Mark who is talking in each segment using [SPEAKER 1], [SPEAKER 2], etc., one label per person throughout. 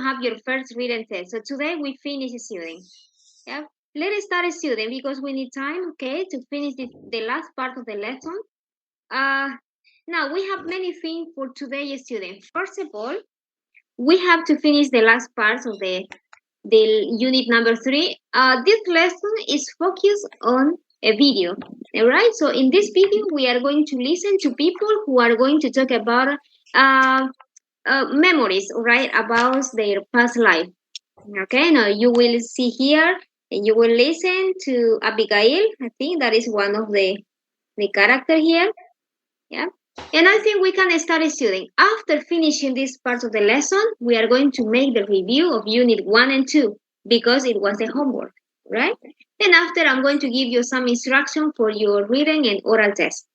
[SPEAKER 1] have your first written test. So today we finish student. Yeah. Let us start student because we need time, okay, to finish the last part of the lesson. Now we have many things for today student. First of all, we have to finish the last parts of the unit number 3. This lesson is focused on a video. All right. So in this video, we are going to listen to people who are going to talk about memories, right, about their past life. Okay. Now you will see here, and you will listen to Abigail. I think that is one of the character here. Yeah. And I think we can start studying. After finishing this part of the lesson, we are going to make the review of unit 1 and 2 because it was the homework, right? And after, I'm going to give you some instruction for your reading and oral test.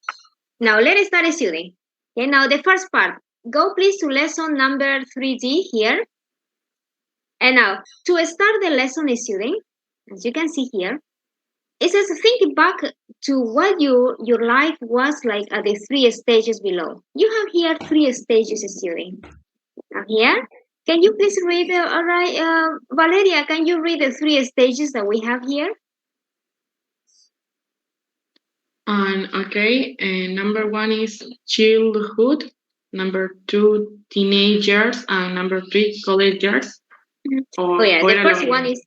[SPEAKER 1] Now, let's start studying. Okay, now the first part. Go please to lesson number 3D here. And now, to start the lesson studying, as you can see here, it says think back to what your life was like at the 3 stages below. You have here 3 stages, student. Now here, can you please read? All right, Valeria, can you read the 3 stages that we have here?
[SPEAKER 2] Okay, number 1 is childhood. Number 2, teenagers, and number 3, college years.
[SPEAKER 1] The first one is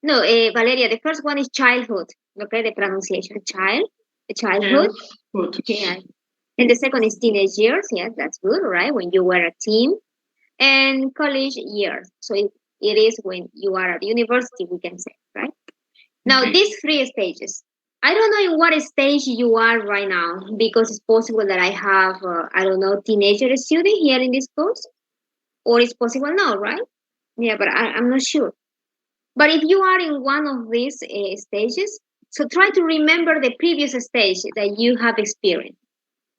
[SPEAKER 1] no, Valeria. The first one is childhood. Okay, the pronunciation childhood. Yeah. And the second is teenage years. Yes, that's good, right? When you were a teen. And college years. So it is when you are at university, we can say, right? Now, these 3 stages. I don't know in what stage you are right now because it's possible that I have, I don't know, teenager student here in this course, or it's possible now, right? Yeah, but I'm not sure. But if you are in one of these stages, so try to remember the previous stage that you have experienced.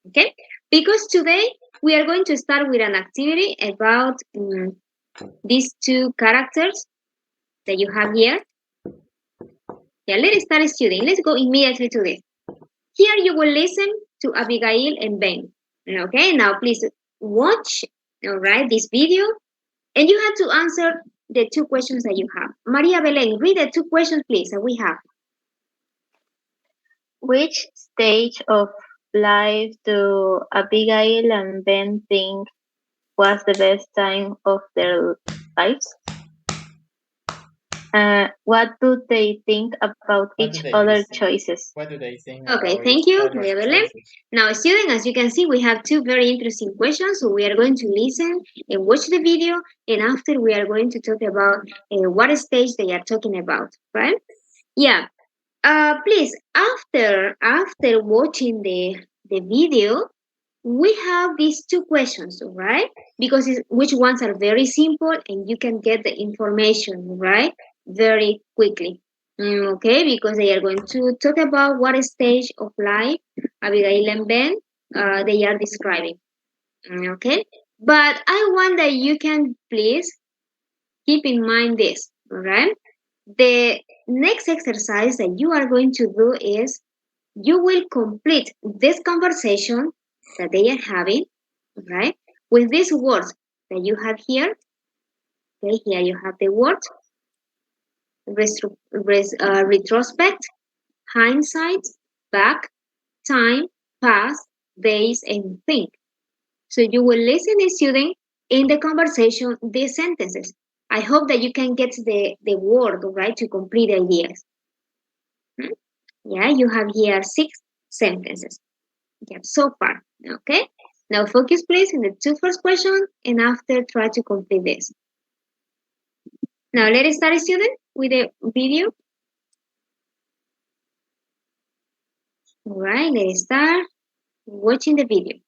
[SPEAKER 1] Okay? Because today we are going to start with an activity about these 2 characters that you have here. Yeah, let's start studying. Let's go immediately to this. Here you will listen to Abigail and Ben. Okay, now please watch, all right, this video. And you have to answer the 2 questions that you have. Maria Belén, read the 2 questions, please, that we have.
[SPEAKER 3] Which stage of life do Abigail and Ben think was the best time of their lives? What do they think about each other's choices?
[SPEAKER 4] What do they think?
[SPEAKER 1] Okay, thank you, Maria Belén. Now, students, as you can see, we have 2 very interesting questions. So we are going to listen and watch the video, and after we are going to talk about what stage they are talking about, right? Yeah. Please, after watching the video, we have these 2 questions, right? Because which ones are very simple and you can get the information, right? Very quickly. Okay, because they are going to talk about what stage of life Abigail and Ben they are describing. Okay, but I want that you can please keep in mind this, all right? The next exercise that you are going to do is you will complete this conversation that they are having, right, with these words that you have here. Okay, here you have the word retrospect, hindsight, back, time, past, days, and think. So you will listen, student, in the conversation these sentences. I hope that you can get the word, right, to complete the ideas. Yeah, you have here 6 sentences. Yeah, so far. Okay. Now focus please in the 2 first questions and after try to complete this. Now let's start, student, with the video. All right, let's start watching the video.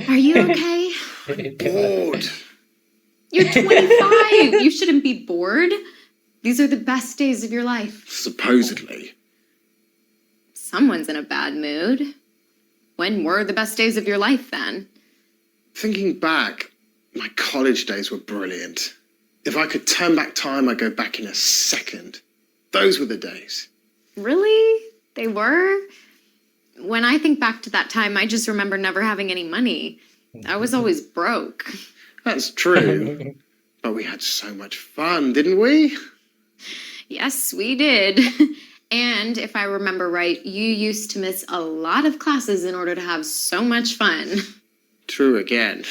[SPEAKER 5] Are you okay?
[SPEAKER 6] Bored.
[SPEAKER 5] You're 25. You shouldn't be bored. These are the best days of your life.
[SPEAKER 6] Supposedly.
[SPEAKER 5] Someone's in a bad mood. When were the best days of your life then?
[SPEAKER 4] Thinking back, my college days were brilliant. If I could turn back time, I'd go back in a second. Those were the days.
[SPEAKER 5] Really? They were? When I think back to that time, I just remember never having any money. I was always broke.
[SPEAKER 4] That's true. But we had so much fun, didn't we?
[SPEAKER 5] Yes, we did. And if I remember right, you used to miss a lot of classes in order to have so much fun.
[SPEAKER 4] True again.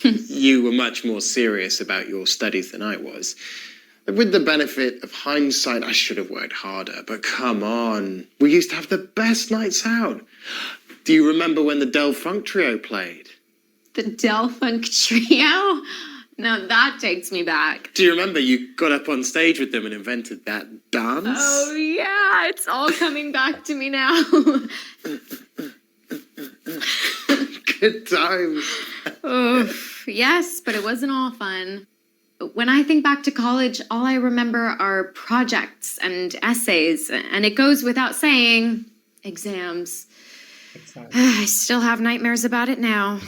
[SPEAKER 4] You were much more serious about your studies than I was. With the benefit of hindsight, I should have worked harder, but come on. We used to have the best nights out. Do you remember when the Del Funk Trio played?
[SPEAKER 5] The Del Funk Trio? Now that takes me back.
[SPEAKER 4] Do you remember you got up on stage with them and invented that dance?
[SPEAKER 5] Oh, yeah, it's all coming back to me now.
[SPEAKER 4] Good times.
[SPEAKER 5] Oh, yes, but it wasn't all fun. When I think back to college, all I remember are projects and essays, and it goes without saying, exams. I still have nightmares about it now.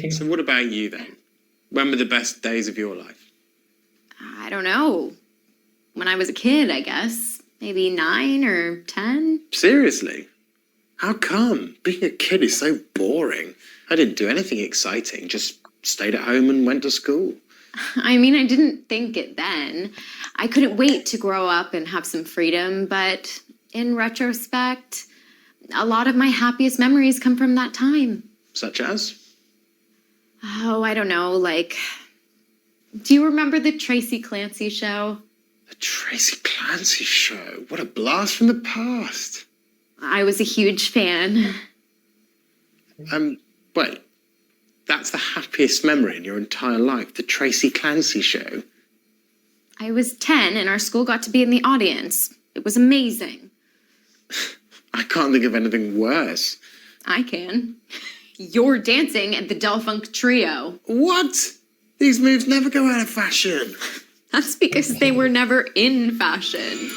[SPEAKER 4] So what about you then? When were the best days of your life?
[SPEAKER 5] I don't know. When I was a kid, I guess. Maybe 9 or 10.
[SPEAKER 4] Seriously? How come? Being a kid is so boring. I didn't do anything exciting, just stayed at home and went to school.
[SPEAKER 5] I mean, I didn't think it then. I couldn't wait to grow up and have some freedom, but in retrospect, a lot of my happiest memories come from that time.
[SPEAKER 4] Such as?
[SPEAKER 5] Oh, I don't know, like, do you remember the Tracy Clancy show?
[SPEAKER 4] The Tracy Clancy show? What a blast from the past.
[SPEAKER 5] I was a huge fan.
[SPEAKER 4] Wait, that's the happiest memory in your entire life, the Tracy Clancy show?
[SPEAKER 5] I was 10 and our school got to be in the audience. It was amazing.
[SPEAKER 4] I can't think of anything worse.
[SPEAKER 5] I can. You're dancing at the Del Funk Trio.
[SPEAKER 4] What? These moves never go out of fashion.
[SPEAKER 5] That's because they were never in fashion.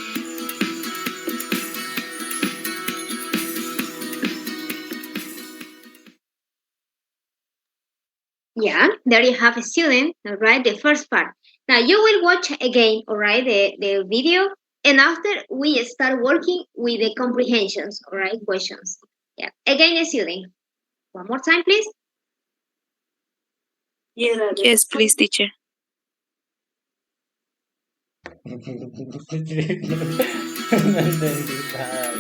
[SPEAKER 1] Yeah, there you have a student, all right, the first part. Now you will watch again, all right, the video, and after we start working with the comprehensions, all right, questions. Yeah, again, a student. One more time, please.
[SPEAKER 6] Yes, please, teacher.
[SPEAKER 7] No entendí nada.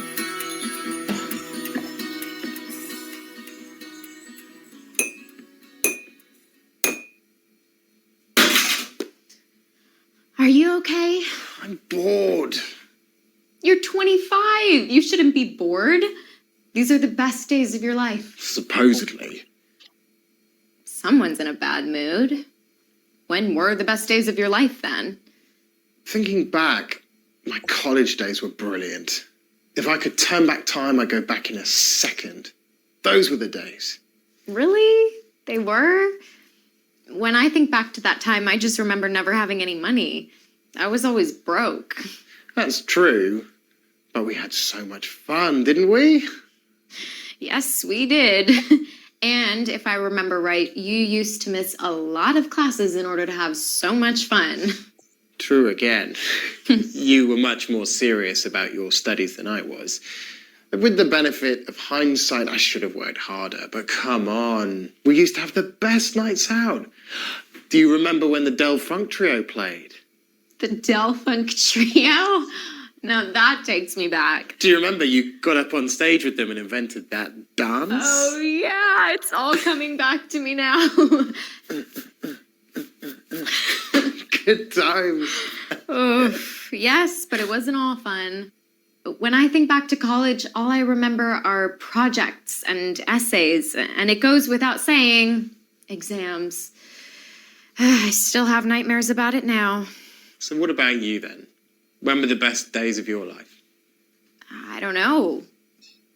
[SPEAKER 5] Are you okay?
[SPEAKER 4] I'm bored.
[SPEAKER 5] You're 25. You shouldn't be bored. These are the best days of your life.
[SPEAKER 4] Supposedly.
[SPEAKER 5] Someone's in a bad mood. When were the best days of your life then?
[SPEAKER 4] Thinking back, my college days were brilliant. If I could turn back time, I'd go back in a second. Those were the days.
[SPEAKER 5] Really? They were? When I think back to that time, I just remember never having any money. I was always broke.
[SPEAKER 4] That's true. But we had so much fun, didn't we?
[SPEAKER 5] Yes, we did. And if I remember right, you used to miss a lot of classes in order to have so much fun.
[SPEAKER 4] True again. You were much more serious about your studies than I was. With the benefit of hindsight, I should have worked harder, but come on. We used to have the best nights out. Do you remember when the Del Funk Trio played?
[SPEAKER 5] The Del Funk Trio? Now that takes me back.
[SPEAKER 4] Do you remember you got up on stage with them and invented that dance?
[SPEAKER 5] Oh, yeah, it's all coming back to me now.
[SPEAKER 4] Good times.
[SPEAKER 5] Oh, yes, but it wasn't all fun. When I think back to college, all I remember are projects and essays, and it goes without saying, exams. I still have nightmares about it now.
[SPEAKER 4] So what about you then? When were the best days of your life?
[SPEAKER 5] I don't know.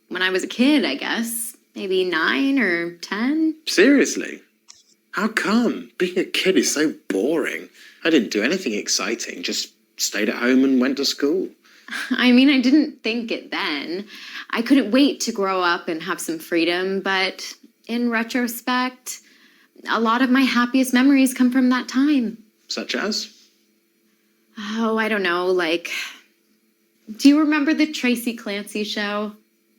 [SPEAKER 5] When I was a kid, I guess. Maybe 9 or 10.
[SPEAKER 4] Seriously? How come? Being a kid is so boring. I didn't do anything exciting, just stayed at home and went to school.
[SPEAKER 5] I mean, I didn't think it then. I couldn't wait to grow up and have some freedom, but in retrospect, a lot of my happiest memories come from that time.
[SPEAKER 4] Such as?
[SPEAKER 5] Oh, I don't know, like, do you remember the Tracy Clancy show?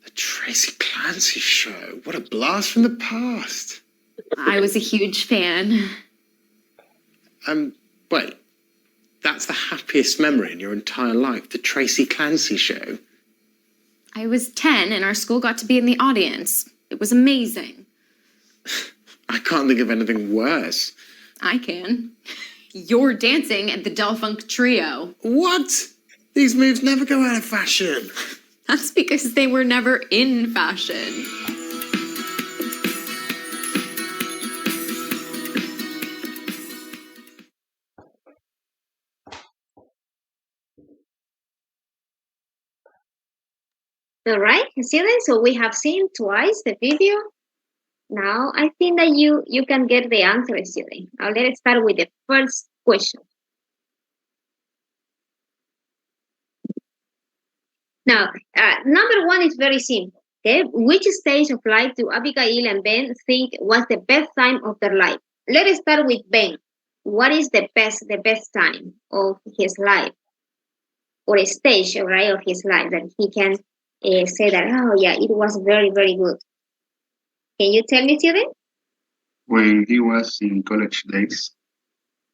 [SPEAKER 4] The Tracy Clancy show? What a blast from the past.
[SPEAKER 5] I was a huge fan.
[SPEAKER 4] Wait, that's the happiest memory in your entire life, the Tracy Clancy show?
[SPEAKER 5] I was 10 and our school got to be in the audience. It was amazing.
[SPEAKER 4] I can't think of anything worse.
[SPEAKER 5] I can. You're dancing at the Del Funk Trio.
[SPEAKER 4] What? These moves never go out of fashion.
[SPEAKER 5] That's because they were never in fashion.
[SPEAKER 1] All right, students, so we have seen twice the video. Now, I think that you can get the answer, student. Now, let's start with the first question. Now, number one is very simple. Okay, which stage of life do Abigail and Ben think was the best time of their life? Let us start with Ben. What is the best time of his life, or a stage, right, of his life that he can say that? Oh yeah, it was very, very good. Can you tell me, student?
[SPEAKER 8] When he was in college days.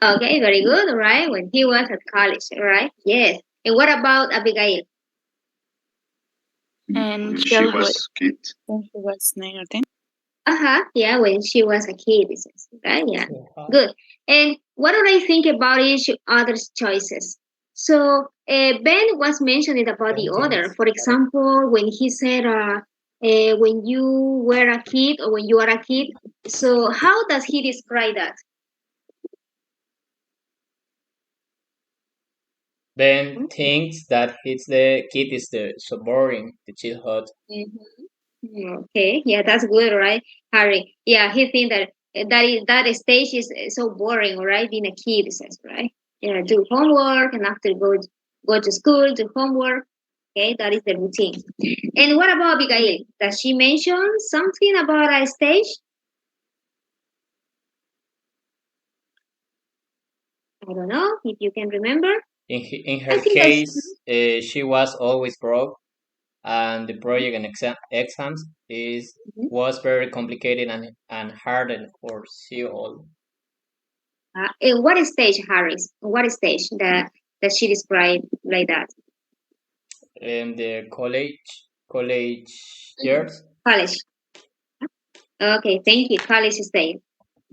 [SPEAKER 1] Okay, very good, right? When he was at college, right? Yes. And what about Abigail?
[SPEAKER 6] And
[SPEAKER 8] When she
[SPEAKER 6] childhood.
[SPEAKER 8] was a kid.
[SPEAKER 6] When she was 9 or 10.
[SPEAKER 1] Yeah, when she was a kid, it says, right? Yeah, good. And what do I think about each other's choices? So Ben was mentioning about the other. For example, when he said, when you were a kid or when you are a kid. So how does he describe that?
[SPEAKER 7] Ben thinks that the kid is so boring, the childhood.
[SPEAKER 1] Okay, yeah, that's good, right, Harry? Yeah, he thinks that stage is so boring, right? Being a kid, says, right? Yeah, do homework and after go to school, do homework. Okay, that is the routine. And what about Abigail? Does she mention something about a stage? I don't know if you can remember.
[SPEAKER 7] In her case, she was always broke, and the project and exams was very complicated and hardened for she all.
[SPEAKER 1] In what stage, Harris? What stage that she described like that?
[SPEAKER 7] In the college years.
[SPEAKER 1] College. Okay, thank you. College stage.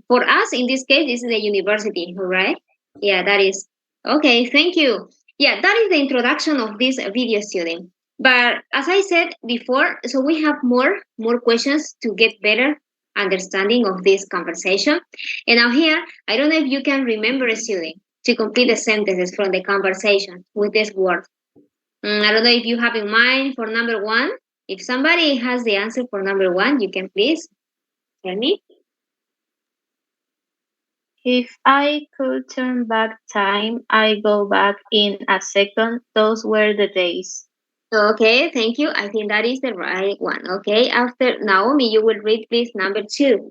[SPEAKER 1] For us, in this case, this is the university, right? Yeah, that is. Okay, thank you. Yeah, that is the introduction of this video, student. But as I said before, so we have more questions to get better understanding of this conversation. And now here, I don't know if you can remember, student, to complete the sentences from the conversation with this word. I don't know if you have in mind for number one. If somebody has the answer for number one, you can please tell me.
[SPEAKER 3] If I could turn back time, I go back in a second. Those were the days.
[SPEAKER 1] Okay, thank you. I think that is the right one. Okay, after Naomi, you will read please number two.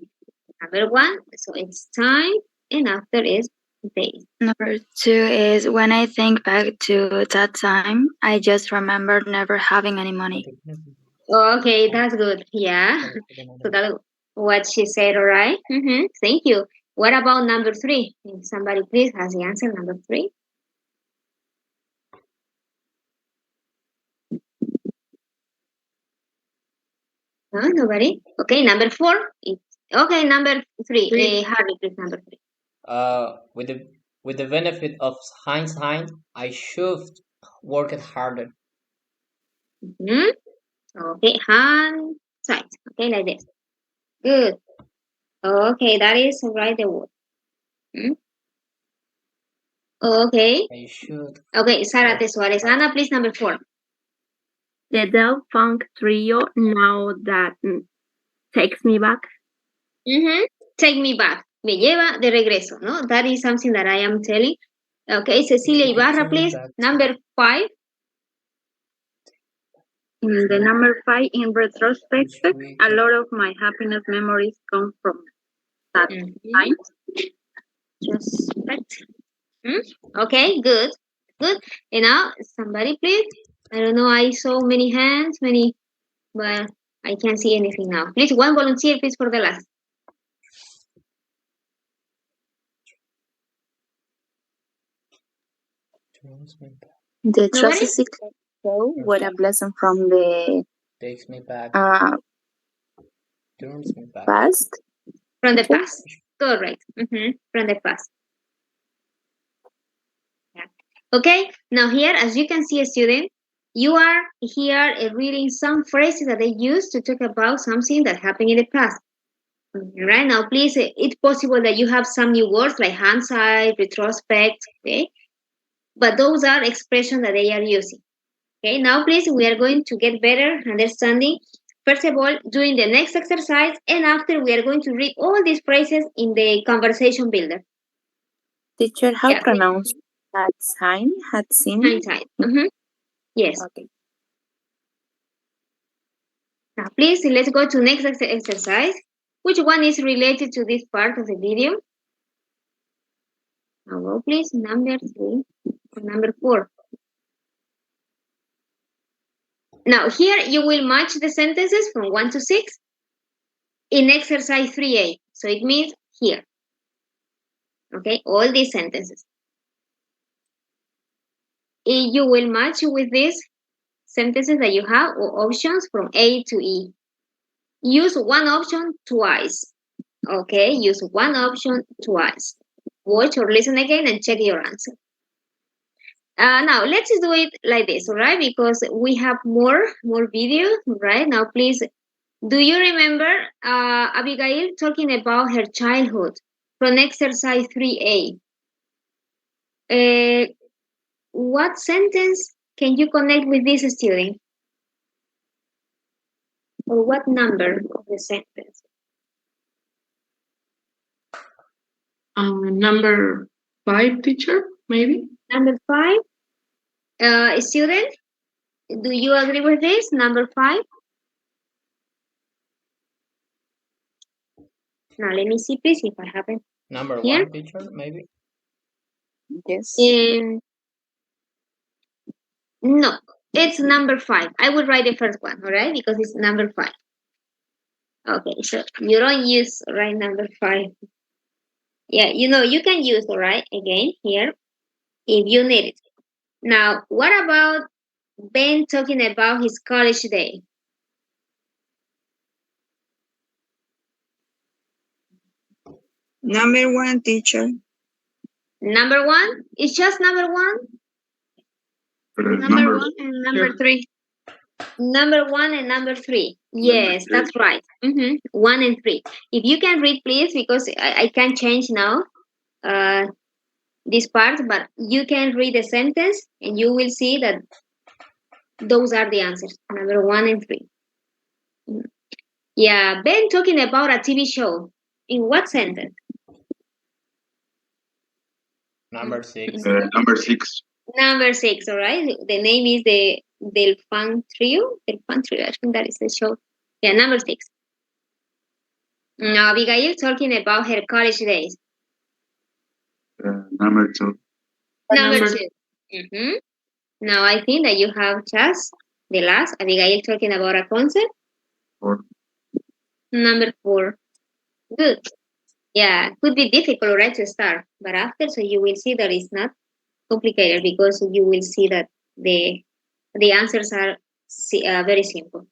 [SPEAKER 1] Number one, so it's time, and after is days.
[SPEAKER 6] Number 2 is when I think back to that time, I just remember never having any money.
[SPEAKER 1] Okay, that's good. Yeah, so that's what she said. All right. Thank you. What about number three? If somebody please has the answer, number three. No, nobody? Okay, number four. Okay, number three. Harry, please, number three.
[SPEAKER 7] With the benefit of hindsight, I should work harder.
[SPEAKER 1] Okay, hindsight. Okay, like this. Good. Okay, that is right the word. Okay.
[SPEAKER 7] I should.
[SPEAKER 1] Okay, Zárate Suárez. Ana, please, number four.
[SPEAKER 9] The Del Funk Trio, Now That Takes Me Back.
[SPEAKER 1] Take me back. Me lleva de regreso, no? That is something that I am telling. Okay, Cecilia Ibarra, please. Number five.
[SPEAKER 9] In the number 5, in retrospect, a lot of my happiness memories come from that time.
[SPEAKER 1] Retrospect. Okay, good. Good. And now, somebody please. I don't know, I saw many hands, but I can't see anything now. Please, one volunteer, please, for the last.
[SPEAKER 10] The Tracy show was a blessing from the
[SPEAKER 7] Takes me back. Turns me back.
[SPEAKER 10] past.
[SPEAKER 1] From the past. Correct. From the past. Yeah. Okay, now here, as you can see, a student, you are here reading some phrases that they use to talk about something that happened in the past. Right now, please, it's possible that you have some new words like hindsight, retrospect, okay? But those are expressions that they are using. Okay, now please, we are going to get better understanding. First of all, during the next exercise, and after we are going to read all these phrases in the conversation builder.
[SPEAKER 10] Teacher, how pronounce had seen?
[SPEAKER 1] Hindsight. Yes.
[SPEAKER 10] Okay.
[SPEAKER 1] Now, please, let's go to next exercise. Which one is related to this part of the video? Now go, please, number 3 or number 4. Now, here you will match the sentences from 1 to 6 in exercise 3A. So it means here. Okay, all these sentences. You will match with these sentences that you have or options from A to E. Use one option twice. Okay, use one option twice. Watch or listen again and check your answer. Now, let's do it like this, all right? Because we have more videos, right? Now, please, do you remember Abigail talking about her childhood from exercise 3A? What sentence can you connect with this student? Or what number of the sentence?
[SPEAKER 2] Number 5, teacher, maybe?
[SPEAKER 1] Number 5. Student, do you agree with this? Number 5? Now, let me see, please, if I have it.
[SPEAKER 7] Number
[SPEAKER 1] here.
[SPEAKER 7] 1, teacher, maybe?
[SPEAKER 10] Yes.
[SPEAKER 1] No, it's number 5. I will write the first one, all right? Because it's number 5. Okay, so you don't use, right, number 5. Yeah, you can use, all right, again, here, if you need it. Now, what about Ben talking about his college day?
[SPEAKER 11] Number 1, teacher.
[SPEAKER 1] Number 1? It's just number 1?
[SPEAKER 11] Number
[SPEAKER 9] 1 and number 3.
[SPEAKER 1] Number 1 and number 3. Yes, that's right. 1 and 3. If you can read, please, because I can change now this part, but you can read the sentence and you will see that those are the answers. Number 1 and 3. Yeah, Ben talking about a TV show. In what sentence?
[SPEAKER 7] Number 6.
[SPEAKER 8] Number 6.
[SPEAKER 1] Number 6, all right? The name is the Del Fan Trio. Del Fan Trio, I think that is the show. Yeah, number 6. Now, Abigail talking about her college days.
[SPEAKER 8] Number 2.
[SPEAKER 1] Number 2. Now, I think that you have just the last. Abigail talking about a concert.
[SPEAKER 8] 4.
[SPEAKER 1] Number 4. Good. Yeah, could be difficult, right, to start. But after, so you will see that it's not complicated because you will see that the answers are very simple.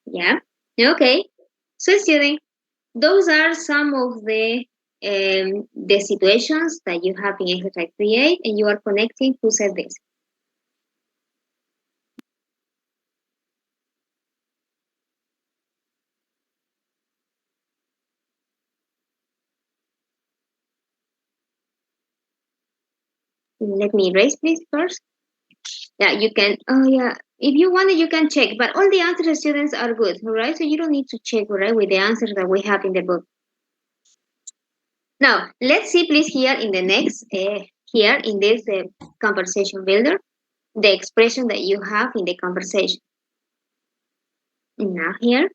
[SPEAKER 1] Yeah. Okay. So, student, those are some of the situations that you have in exercise 3A, and you are connecting who said this. Let me erase this first. Yeah, you can. Oh, yeah. If you want it, you can check. But all the answers, students, are good, all right? So you don't need to check, all right, with the answers that we have in the book. Now, let's see, please, here in the next, here in this conversation builder, the expression that you have in the conversation. Now here.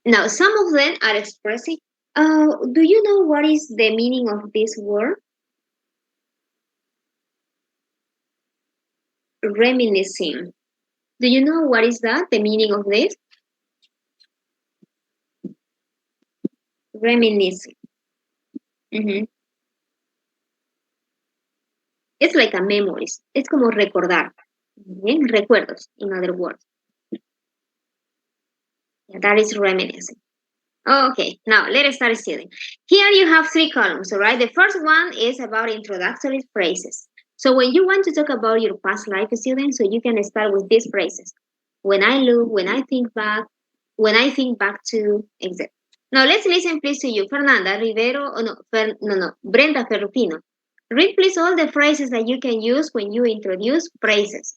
[SPEAKER 1] Now some of them are expressing. Do you know what is the meaning of this word? Reminiscing. Do you know what is that? The meaning of this? Reminiscing. It's like a memories. Es como recordar. Bien, recuerdos, in other words. Yeah, that is reminiscing. Okay, now let us start studying. Here you have 3 columns, all right? The first one is about introductory phrases. So when you want to talk about your past life, students, so you can start with these phrases. When I look, when I think back to, etc. Now let's listen please to you, Fernanda Rivero, Brenda Ferrufino. Read please all the phrases that you can use when you introduce phrases.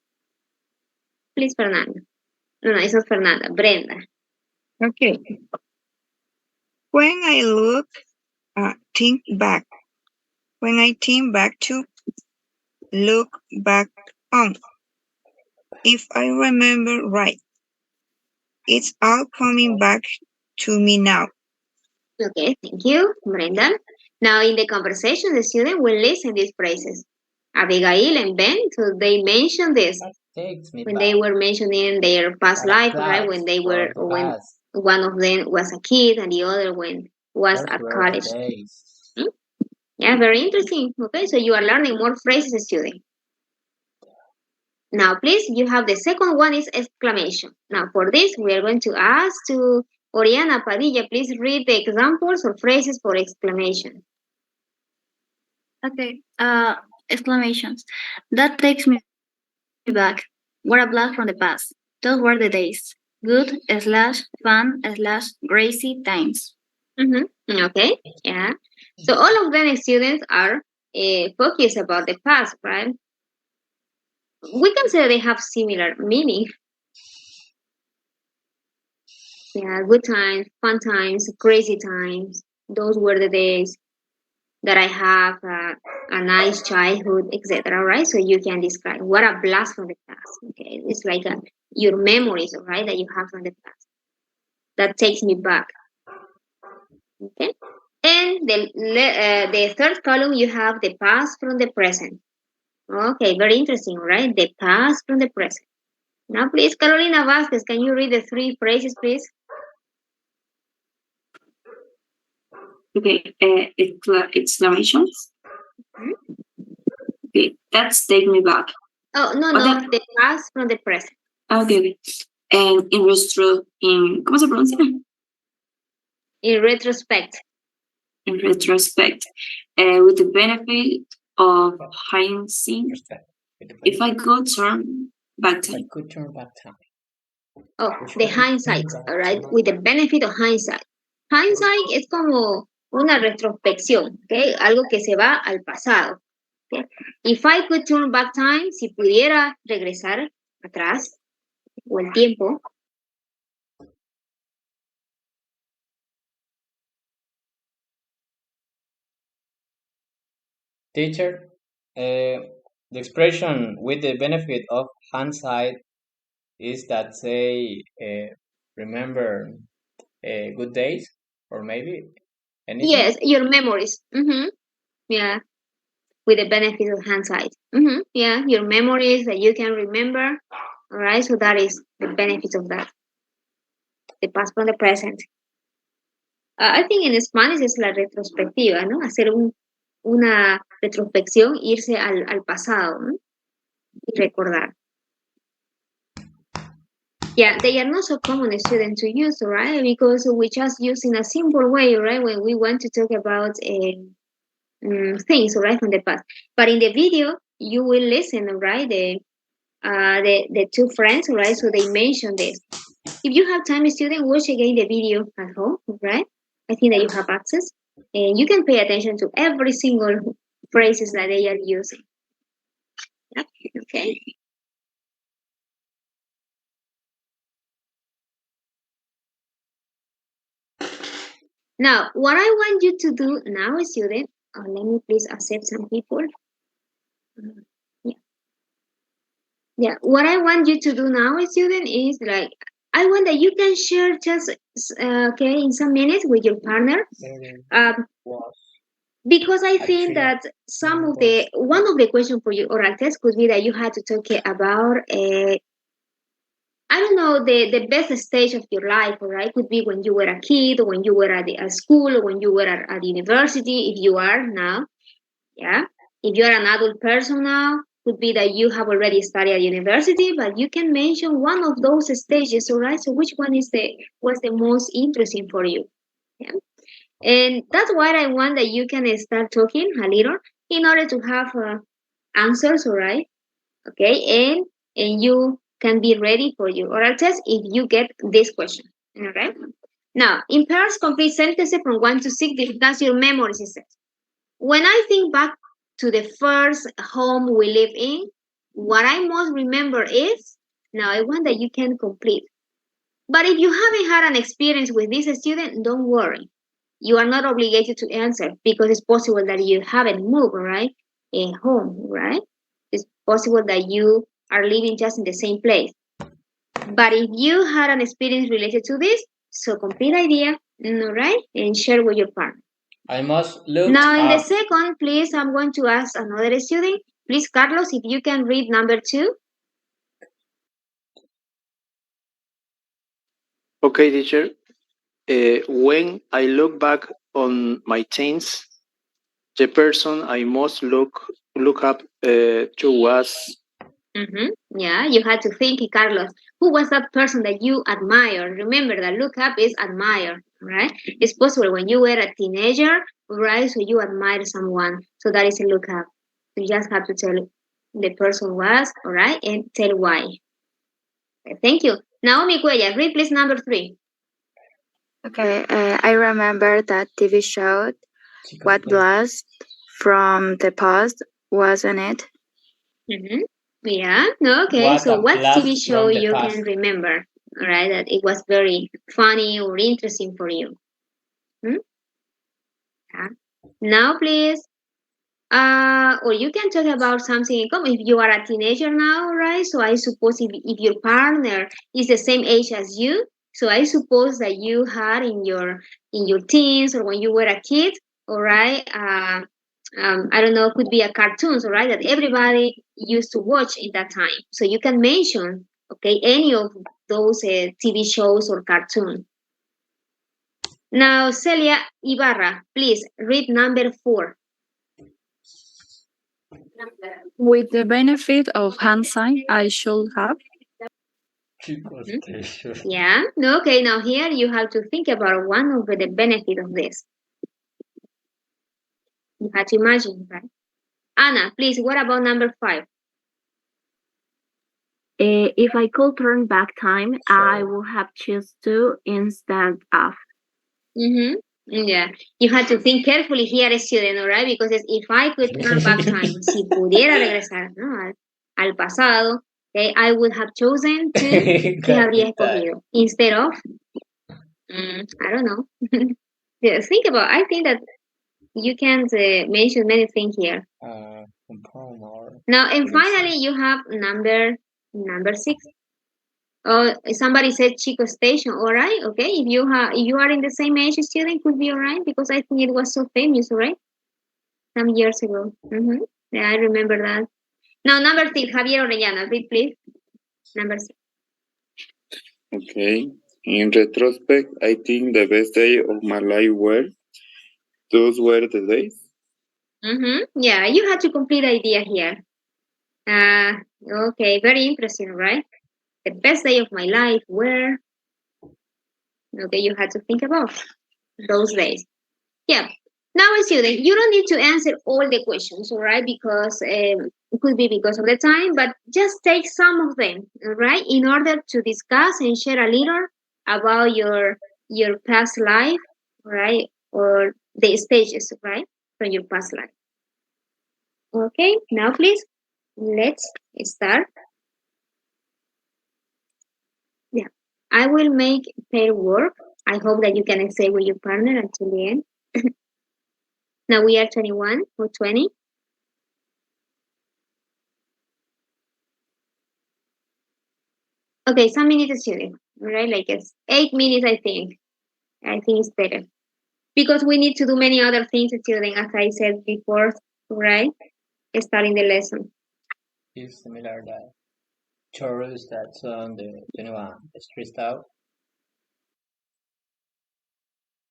[SPEAKER 1] Please, Fernanda. No, it's not Fernanda, Brenda.
[SPEAKER 11] Okay. When I think back. When I think back to, look back on. If I remember right. It's all coming back to me now.
[SPEAKER 1] Okay, thank you, Brenda. Now in the conversation, the student will listen these phrases. Abigail and Ben, so they mentioned this when they were mentioning their past life, right? When they were, when one of them was a kid and the other one was at college. Yeah, very interesting. Okay, so you are learning more phrases, student. Now, please, you have the second one is exclamation. Now, for this, we are going to ask to Oriana Padilla, please read the examples or phrases for exclamation.
[SPEAKER 10] Okay, exclamations. That takes me back. What a blast from the past. Those were the days. Good / fun / crazy times.
[SPEAKER 1] Okay, yeah. So all of them students are focused about the past, right? We can say they have similar meaning. Yeah, good times, fun times, crazy times. Those were the days that I have a nice childhood, etc. Right? So you can describe what a blast from the past. Okay, it's like your memories, right, that you have from the past. That takes me back. Okay, and the third column you have the past from the present. Okay, very interesting, right? The past from the present. Now, please, Carolina Vasquez, can you read the 3 phrases, please?
[SPEAKER 12] Okay, exclamations. Okay, that's take me back.
[SPEAKER 1] Oh, no, the past from the present.
[SPEAKER 12] Okay. And ¿cómo se pronuncia?
[SPEAKER 1] In retrospect.
[SPEAKER 12] In retrospect, with the benefit of hindsight, if I could turn back time.
[SPEAKER 1] Oh, the hindsight, all right, with the benefit of hindsight. Hindsight es como una retrospección, okay, algo que se va al pasado. Okay? If I could turn back time, si pudiera regresar atrás, o el tiempo.
[SPEAKER 7] Teacher, the expression with the benefit of hindsight is that say remember good days or maybe anything?
[SPEAKER 1] Yes, your memories. Yeah, with the benefit of hindsight. Yeah, your memories that you can remember. All right, so that is the benefit of that. The past from the present. I think in Spanish es la retrospectiva, ¿no? Hacer una retrospección, irse al pasado, ¿no? Y recordar. Yeah, they are not so common students to use, right? Because we just use in a simple way, right? When we want to talk about things, right, from the past. But in the video, you will listen, right? The 2 friends, right? So they mention this. If you have time, student, watch again the video at home, right? I think that you have access, and you can pay attention to every single phrases that they are using. Yep. Okay. Now, what I want you to do now, student, let me please accept some people. Yeah. What I want you to do now, student, is like I want that you can share just okay in some minutes with your partner. Because I think that one of the questions for your oral test could be that you had to talk about I don't know, the best stage of your life, right? Could be when you were a kid, or when you were at school, or when you were at university, if you are now, yeah. If you're an adult person now, could be that you have already studied at university, but you can mention one of those stages, all right? So which one was the most interesting for you? Yeah. And that's why I want that you can start talking a little in order to have answers, all right? Okay, and you can be ready for your oral test if you get this question. All right. Now, in pairs, complete sentences from 1 to 6. Discuss your memories. It says. When I think back to the first home we lived in, what I most remember is. Now, I want that you can complete. But if you haven't had an experience with this student, don't worry. You are not obligated to answer because it's possible that you haven't moved, right? In home, right? It's possible that you are living just in the same place. But if you had an experience related to this, so complete idea, all right? And share with your partner.
[SPEAKER 7] I must look
[SPEAKER 1] Now, in the
[SPEAKER 7] up.
[SPEAKER 1] second, please, I'm going to ask another student. Please, Carlos, if you can read number 2.
[SPEAKER 13] Okay, teacher. When I look back on my teens, the person I most look up to was.
[SPEAKER 1] Yeah, you had to think, Carlos. Who was that person that you admire? Remember that look up is admire, right? It's possible when you were a teenager, right? So you admire someone. So that is a look up. You just have to tell the person was, all right, and tell why. Okay, thank you. Naomi Cuellar, read please number 3.
[SPEAKER 6] Okay, I remember that TV show, What Blast from the Past, wasn't it?
[SPEAKER 1] Yeah, no, okay.
[SPEAKER 7] What
[SPEAKER 1] So
[SPEAKER 7] a
[SPEAKER 1] what
[SPEAKER 7] blast
[SPEAKER 1] TV show
[SPEAKER 7] from the
[SPEAKER 1] you
[SPEAKER 7] past.
[SPEAKER 1] can remember, all right, that it was very funny or interesting for you? Yeah. Now, please. Or you can talk about something in common. If you are a teenager now, right? So I suppose if your partner is the same age as you, so I suppose that you had in your teens or when you were a kid, all right? I don't know, could be a cartoons, all right, that everybody used to watch in that time. So you can mention, okay, any of those TV shows or cartoons. Now, Celia Ibarra, please read number 4.
[SPEAKER 14] With the benefit of hindsight, I should have.
[SPEAKER 1] Yeah, okay, now here you have to think about one of the benefit of this. You have to imagine, right? Anna, please, what about number 5?
[SPEAKER 12] If I could turn back time, I would have choose to instead of.
[SPEAKER 1] Yeah, you have to think carefully here, student, all right? Because if I could turn back time, si pudiera regresar, ¿no? al pasado, okay, I would have chosen to, ¿qué habría escogido? Instead of, I don't know. Yeah, I think that you can mention many things here. Now, and finally, you have number 6. Oh, somebody said Chico Station. All right, okay. If you are in the same age, student could be all right because I think it was so famous, all right, some years ago. Yeah, I remember that. Now, number 6, Javier Orellana, read please. Number 6.
[SPEAKER 15] Okay. In retrospect, I think the best day of my life those were the days.
[SPEAKER 1] Yeah, you had to complete the idea here. Okay, very interesting, right? The best day of my life were. Okay, you had to think about those days. Yeah. Now, student, you don't need to answer all the questions, all right? Because it could be because of the time, but just take some of them, all right, in order to discuss and share a little about your past life, right, or the stages, right, from your past life. Okay. Now, please, let's start. Yeah, I will make pair work. I hope that you can stay with your partner until the end. Now we are 21 or 20. Okay, some minutes, student. right? Like it's 8 minutes, I think. I think it's better. Because we need to do many other things, children, as I said before, right? Starting the lesson.
[SPEAKER 7] It's similar that chorus that's on the 21 stressed out.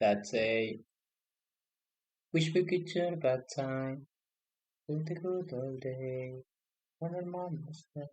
[SPEAKER 7] That say, wish we could turn back time to the good old days when our mom was there.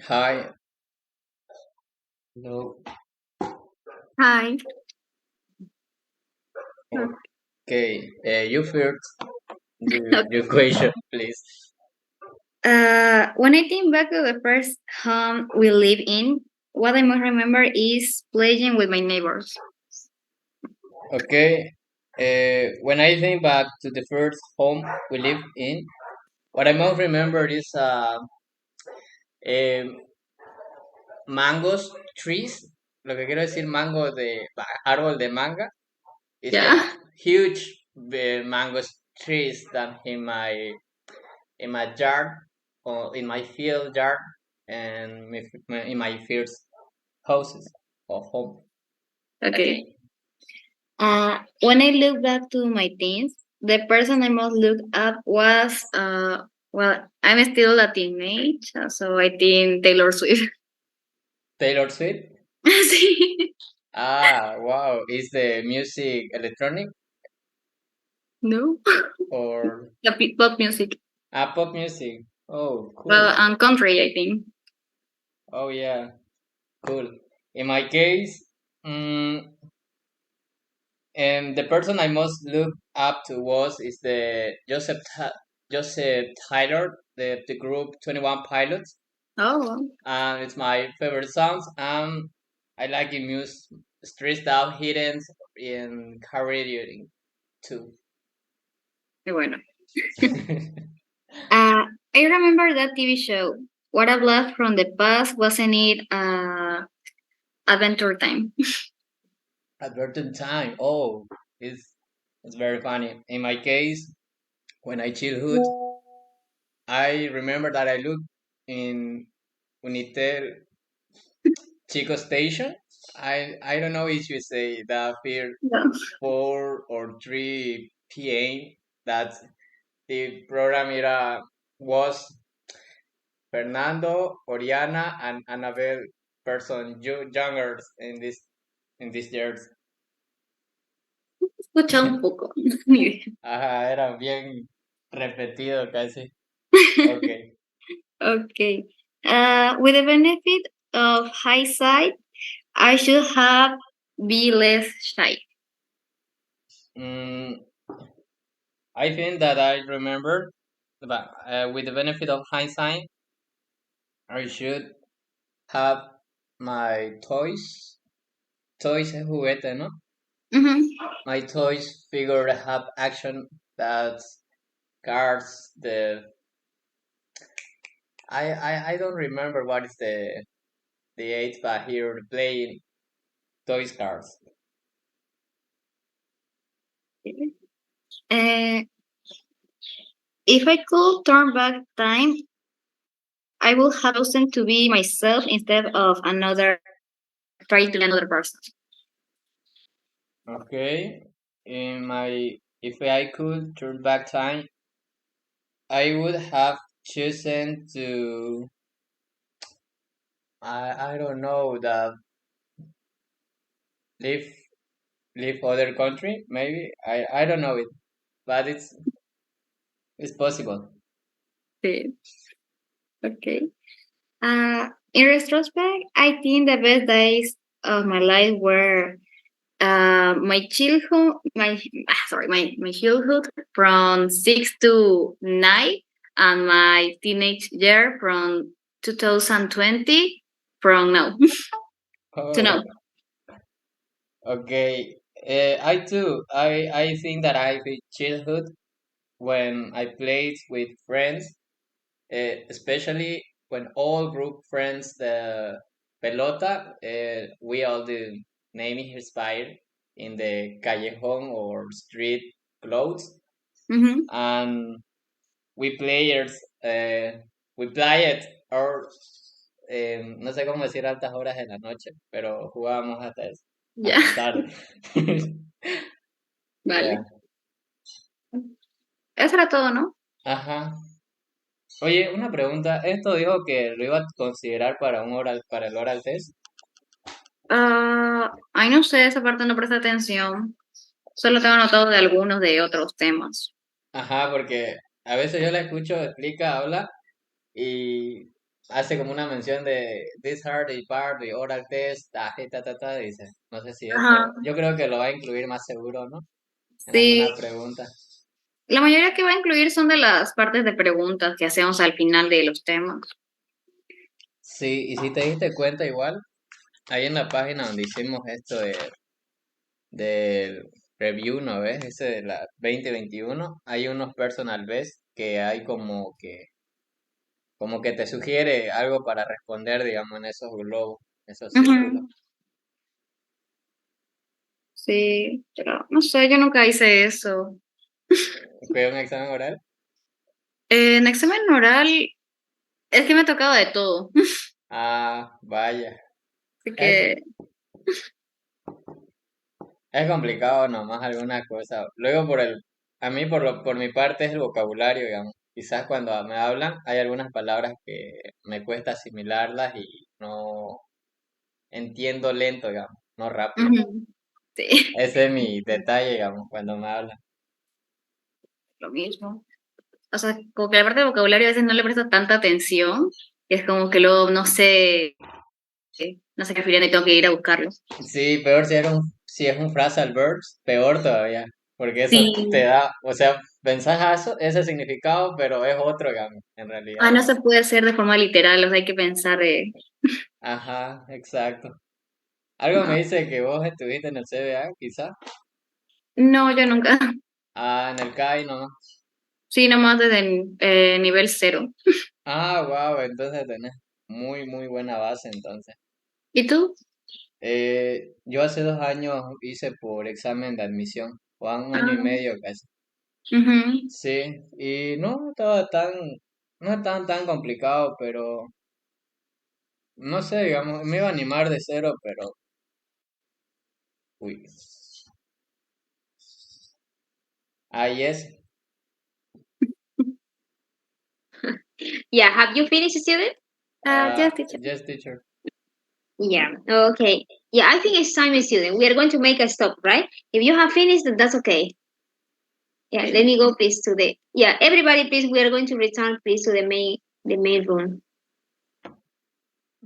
[SPEAKER 7] Hi. Hello.
[SPEAKER 10] Hi.
[SPEAKER 7] Okay, you first. Your question, please.
[SPEAKER 10] When I think back to the first home we live in, what I most remember is playing with my neighbors.
[SPEAKER 7] Okay, when I think back to the first home we lived in, what I most remember is mangos trees. Lo que quiero decir mango de árbol de manga. It's
[SPEAKER 10] Yeah.
[SPEAKER 7] huge mango trees that in my yard or in my field yard and in my first houses or home.
[SPEAKER 10] Okay. When I look back to my teens, the person I most looked up was well, I'm still a teenage, so I think Taylor Swift.
[SPEAKER 7] Taylor Swift?
[SPEAKER 10] Sí.
[SPEAKER 7] Ah, wow. Is the music electronic
[SPEAKER 10] No.
[SPEAKER 7] or
[SPEAKER 10] The pop music.
[SPEAKER 7] pop music? Oh, cool.
[SPEAKER 10] Well, and country, I think.
[SPEAKER 7] Oh, yeah. Cool. In my case, and the person I most looked up to is the Joseph Tyler, the group 21 Pilots.
[SPEAKER 10] Oh.
[SPEAKER 7] And it's my favorite songs. I like the music, Stressed Out, Hidden, and Car Radio too.
[SPEAKER 10] Qué bueno. I remember that TV show. What a Blast from the Past, wasn't it Adventure Time?
[SPEAKER 7] Advertent Time. Oh, it's very funny. In my case, when I childhood, I remember that I looked in Unitel Chico Station. I don't know if you say that here 4 or 3 p.m. that the program was Fernando, Oriana, and Annabelle person younger in these years.
[SPEAKER 10] Escucha un poco.
[SPEAKER 7] Ajá, era bien repetido casi. Okay.
[SPEAKER 10] Okay. With the benefit of hindsight, I should have be less shy.
[SPEAKER 7] I think that I remember, but with the benefit of hindsight, I should have my toys juguete, ¿no? My toys figure have action that cars I don't remember what is the age, but here playing toys cars.
[SPEAKER 10] If I could turn back time, I would have chosen to be myself instead of trying to be another person.
[SPEAKER 7] Okay. if I could turn back time, I would have chosen to, I don't know, live other country, maybe. I don't know it, but it's possible.
[SPEAKER 10] Sí. Okay. In retrospect, I think the best days of my life were my childhood, my childhood from 6 to 9, and my teenage year from 2020 from now to now.
[SPEAKER 7] Okay. I too. I think that I reached childhood when I played with friends, especially when all group friends the pelota. We all do naming inspired in the callejón or street clothes, and we players we played or no sé cómo decir altas horas de la noche, pero jugábamos hasta eso.
[SPEAKER 10] Ya.
[SPEAKER 7] Tarde.
[SPEAKER 10] Vale.
[SPEAKER 7] Yeah.
[SPEAKER 10] Eso era todo, ¿no?
[SPEAKER 7] Ajá. Oye, una pregunta. Esto dijo que lo iba a considerar para para el oral test.
[SPEAKER 10] Ay, no sé, esa parte no presté atención. Solo tengo anotado de algunos de otros temas.
[SPEAKER 7] Ajá, porque a veces yo la escucho, explica, habla y hace como una mención de this hard part, the oral test, dice. No sé si eso.
[SPEAKER 10] Ajá.
[SPEAKER 7] Yo creo que lo va a incluir más seguro, ¿no? En
[SPEAKER 10] Sí.
[SPEAKER 7] alguna pregunta.
[SPEAKER 10] La mayoría que va a incluir son de las partes de preguntas que hacemos al final de los temas.
[SPEAKER 7] Sí, y si te diste cuenta igual, ahí en la página donde hicimos esto del review, ¿no ves? Ese de la 2021, hay unos personal best que hay como que te sugiere algo para responder, digamos, en esos globos, esos círculos.
[SPEAKER 10] Sí, pero no sé, yo nunca hice eso.
[SPEAKER 7] ¿Fue un examen oral?
[SPEAKER 10] En examen oral es que me ha tocado de todo.
[SPEAKER 7] Ah, vaya.
[SPEAKER 10] Así que
[SPEAKER 7] Es complicado nomás alguna cosa. Luego a mí por mi parte es el vocabulario, digamos. Quizás cuando me hablan hay algunas palabras que me cuesta asimilarlas y no entiendo lento, digamos, no rápido.
[SPEAKER 10] Sí,
[SPEAKER 7] Ese es mi detalle, digamos, cuando me hablan.
[SPEAKER 10] lo mismo. O sea, como que la parte de vocabulario a veces no le presto tanta atención, que es como que luego no sé qué refiriendo y tengo que ir a buscarlo.
[SPEAKER 7] Sí, peor si es un phrasal verbs, peor todavía, porque eso
[SPEAKER 10] Sí.
[SPEAKER 7] te da, o sea, pensás eso, ese significado, pero es otro, digamos, en realidad.
[SPEAKER 10] No se puede hacer de forma literal, o sea, hay que pensar
[SPEAKER 7] Ajá, exacto. Algo me dice que vos estuviste en el CBA, quizá.
[SPEAKER 10] No, yo nunca.
[SPEAKER 7] Ah, en el CAI no.
[SPEAKER 10] Sí, nomás desde el nivel 0.
[SPEAKER 7] Ah, wow, entonces tenés muy, muy buena base entonces.
[SPEAKER 10] ¿Y tú?
[SPEAKER 7] Yo hace 2 años hice por examen de admisión, o un año y medio casi. Sí, y no estaba no estaba tan complicado, pero no sé, digamos, me iba a animar de cero, pero uy. Yes.
[SPEAKER 1] Yeah, have you finished, student?
[SPEAKER 10] Yes, teacher.
[SPEAKER 7] Yes, teacher.
[SPEAKER 1] Yeah, okay. Yeah, I think it's time, student. We are going to make a stop, right? If you have finished, then that's okay. Yeah, let me go please to everybody please, we are going to return please to the main room.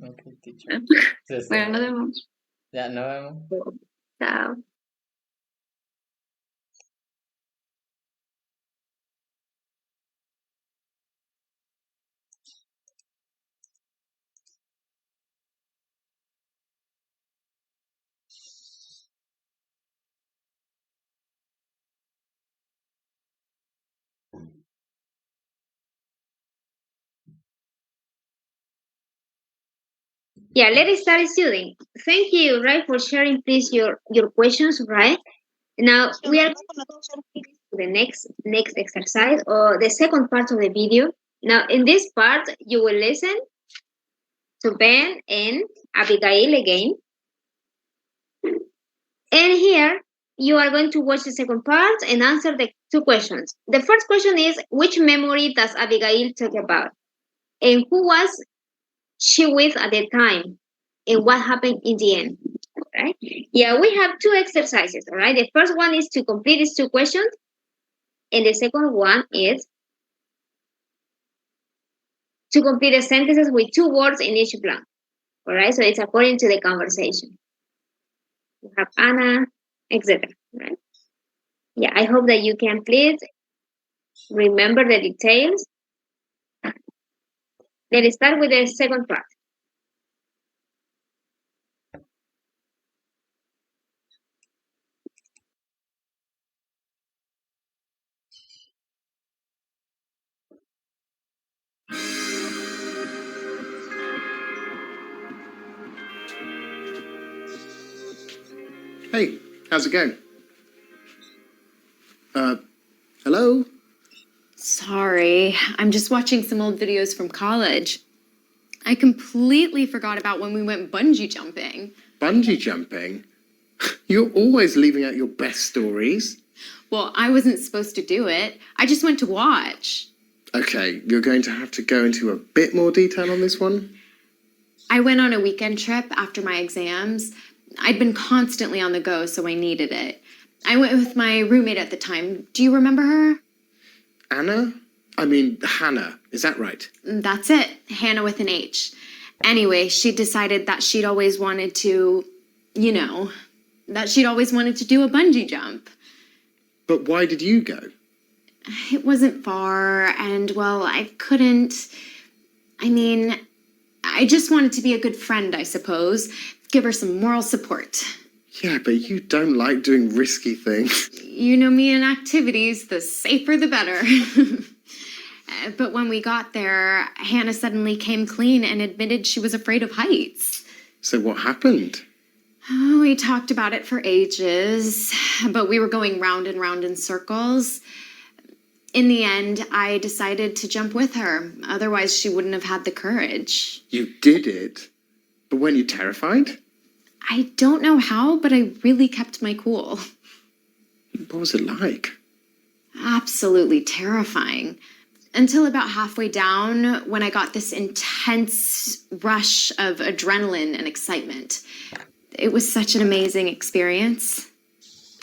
[SPEAKER 7] Okay, teacher.
[SPEAKER 10] Bueno, nos vemos.
[SPEAKER 7] Ya, nos vemos.
[SPEAKER 10] Chao.
[SPEAKER 1] Yeah, let us start, student. Thank you, right, for sharing please your questions, right? Now we are going to the next exercise or the second part of the video. Now in this part you will listen to Ben and Abigail again. And here you are going to watch the second part and answer the two questions. The first question is, which memory does Abigail talk about? And who was she with at the time? And what happened in the end? Right? Yeah, we have two exercises, all right? The first one is to complete these two questions. And the second one is to complete the sentences with two words in each blank. All right, so it's according to the conversation. You have Anna, etc. Right? Yeah, I hope that you can please remember the details. Let's start with the second part.
[SPEAKER 4] Hey, how's it going? Hello?
[SPEAKER 5] Sorry, I'm just watching some old videos from college. I completely forgot about when we went bungee jumping.
[SPEAKER 4] Bungee jumping? You're always leaving out your best stories.
[SPEAKER 5] Well, I wasn't supposed to do it. I just went to watch.
[SPEAKER 4] Okay, you're going to have to go into a bit more detail on this one.
[SPEAKER 5] I went on a weekend trip after my exams. I'd been constantly on the go, so I needed it. I went with my roommate at the time. Do you remember her?
[SPEAKER 4] Hannah, is that right?
[SPEAKER 5] That's it, Hannah with an H. Anyway, she decided that she'd always wanted to, that she'd always wanted to do a bungee jump.
[SPEAKER 4] But why did you go?
[SPEAKER 5] It wasn't far, and well, I couldn't. I just wanted to be a good friend, I suppose. Give her some moral support.
[SPEAKER 4] Yeah, but you don't like doing risky things.
[SPEAKER 5] You know me in activities, the safer the better. But when we got there, Hannah suddenly came clean and admitted she was afraid of heights.
[SPEAKER 4] So what happened?
[SPEAKER 5] Oh, we talked about it for ages, but we were going round and round in circles. In the end, I decided to jump with her. Otherwise, she wouldn't have had the courage.
[SPEAKER 4] You did it? But weren't you terrified?
[SPEAKER 5] I don't know how, but I really kept my cool.
[SPEAKER 4] What was it like?
[SPEAKER 5] Absolutely terrifying. Until about halfway down, when I got this intense rush of adrenaline and excitement. It was such an amazing experience.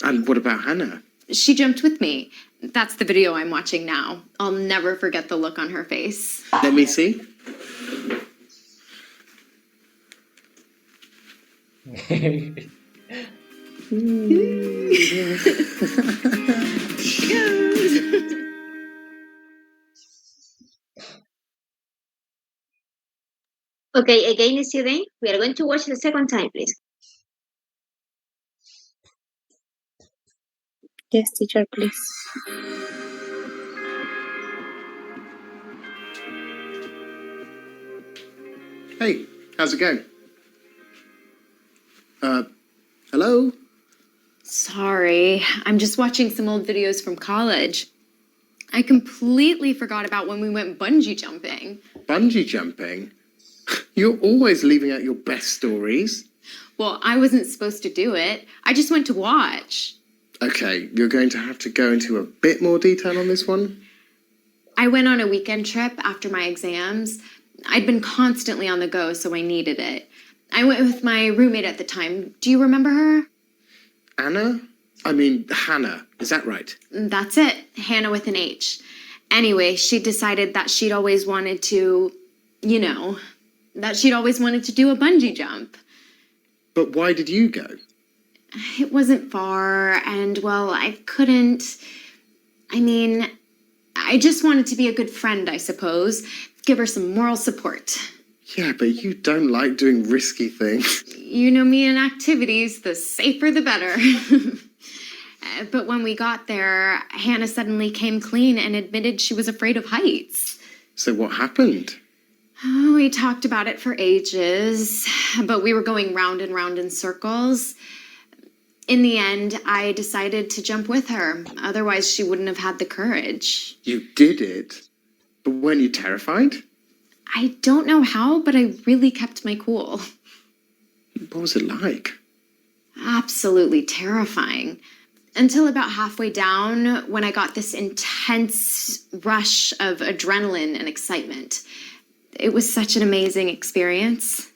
[SPEAKER 4] And what about Hannah?
[SPEAKER 5] She jumped with me. That's the video I'm watching now. I'll never forget the look on her face.
[SPEAKER 4] Let me see.
[SPEAKER 1] Okay, again, student, we are going to watch the second time, please.
[SPEAKER 3] Yes, teacher, please.
[SPEAKER 4] Hey, how's it going? Hello?
[SPEAKER 5] Sorry, I'm just watching some old videos from college. I completely forgot about when we went bungee jumping.
[SPEAKER 4] Bungee jumping? You're always leaving out your best stories.
[SPEAKER 5] Well, I wasn't supposed to do it. I just went to watch.
[SPEAKER 4] Okay, you're going to have to go into a bit more detail on this one.
[SPEAKER 5] I went on a weekend trip after my exams. I'd been constantly on the go, so I needed it. I went with my roommate at the time. Do you remember her?
[SPEAKER 4] Hannah, is that right?
[SPEAKER 5] That's it, Hannah with an H. Anyway, she decided that she'd always wanted to, that she'd always wanted to do a bungee jump.
[SPEAKER 4] But why did you go?
[SPEAKER 5] It wasn't far, and well, I couldn't. I just wanted to be a good friend, I suppose. Give her some moral support.
[SPEAKER 4] Yeah, but you don't like doing risky things.
[SPEAKER 5] You know me in activities, the safer the better. But when we got there, Hannah suddenly came clean and admitted she was afraid of heights.
[SPEAKER 4] So what happened?
[SPEAKER 5] Oh, we talked about it for ages, but we were going round and round in circles. In the end, I decided to jump with her. Otherwise, she wouldn't have had the courage.
[SPEAKER 4] You did it? But weren't you terrified?
[SPEAKER 5] I don't know how, but I really kept my cool.
[SPEAKER 4] What was it like?
[SPEAKER 5] Absolutely terrifying. until about halfway down when I got this intense rush of adrenaline and excitement. It was such an amazing experience.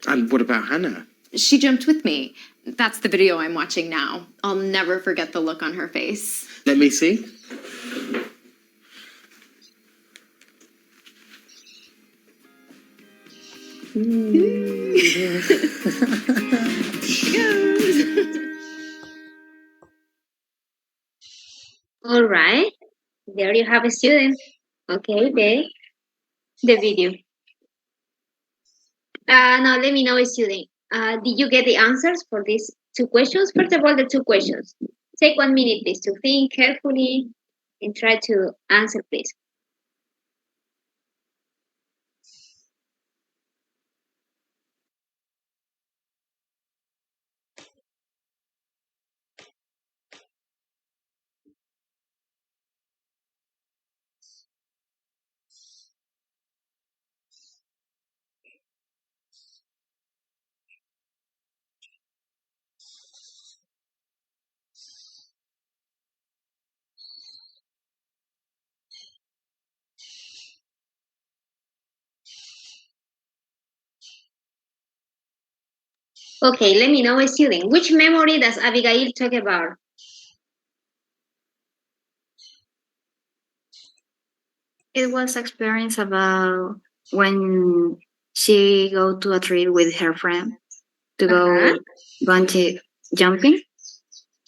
[SPEAKER 4] And what about Hannah?
[SPEAKER 5] She jumped with me. That's the video I'm watching now. I'll never forget the look on her face.
[SPEAKER 4] Let me see.
[SPEAKER 1] All right. There you have a student. Okay, the video. Now let me know, student. Did you get the answers for these two questions? First of all, the two questions. Take 1 minute, please, to think carefully and try to answer, please. Okay, let me know, student. Which memory does Abigail talk about?
[SPEAKER 10] It was experience about when she go to a trip with her friend to go bungee jumping.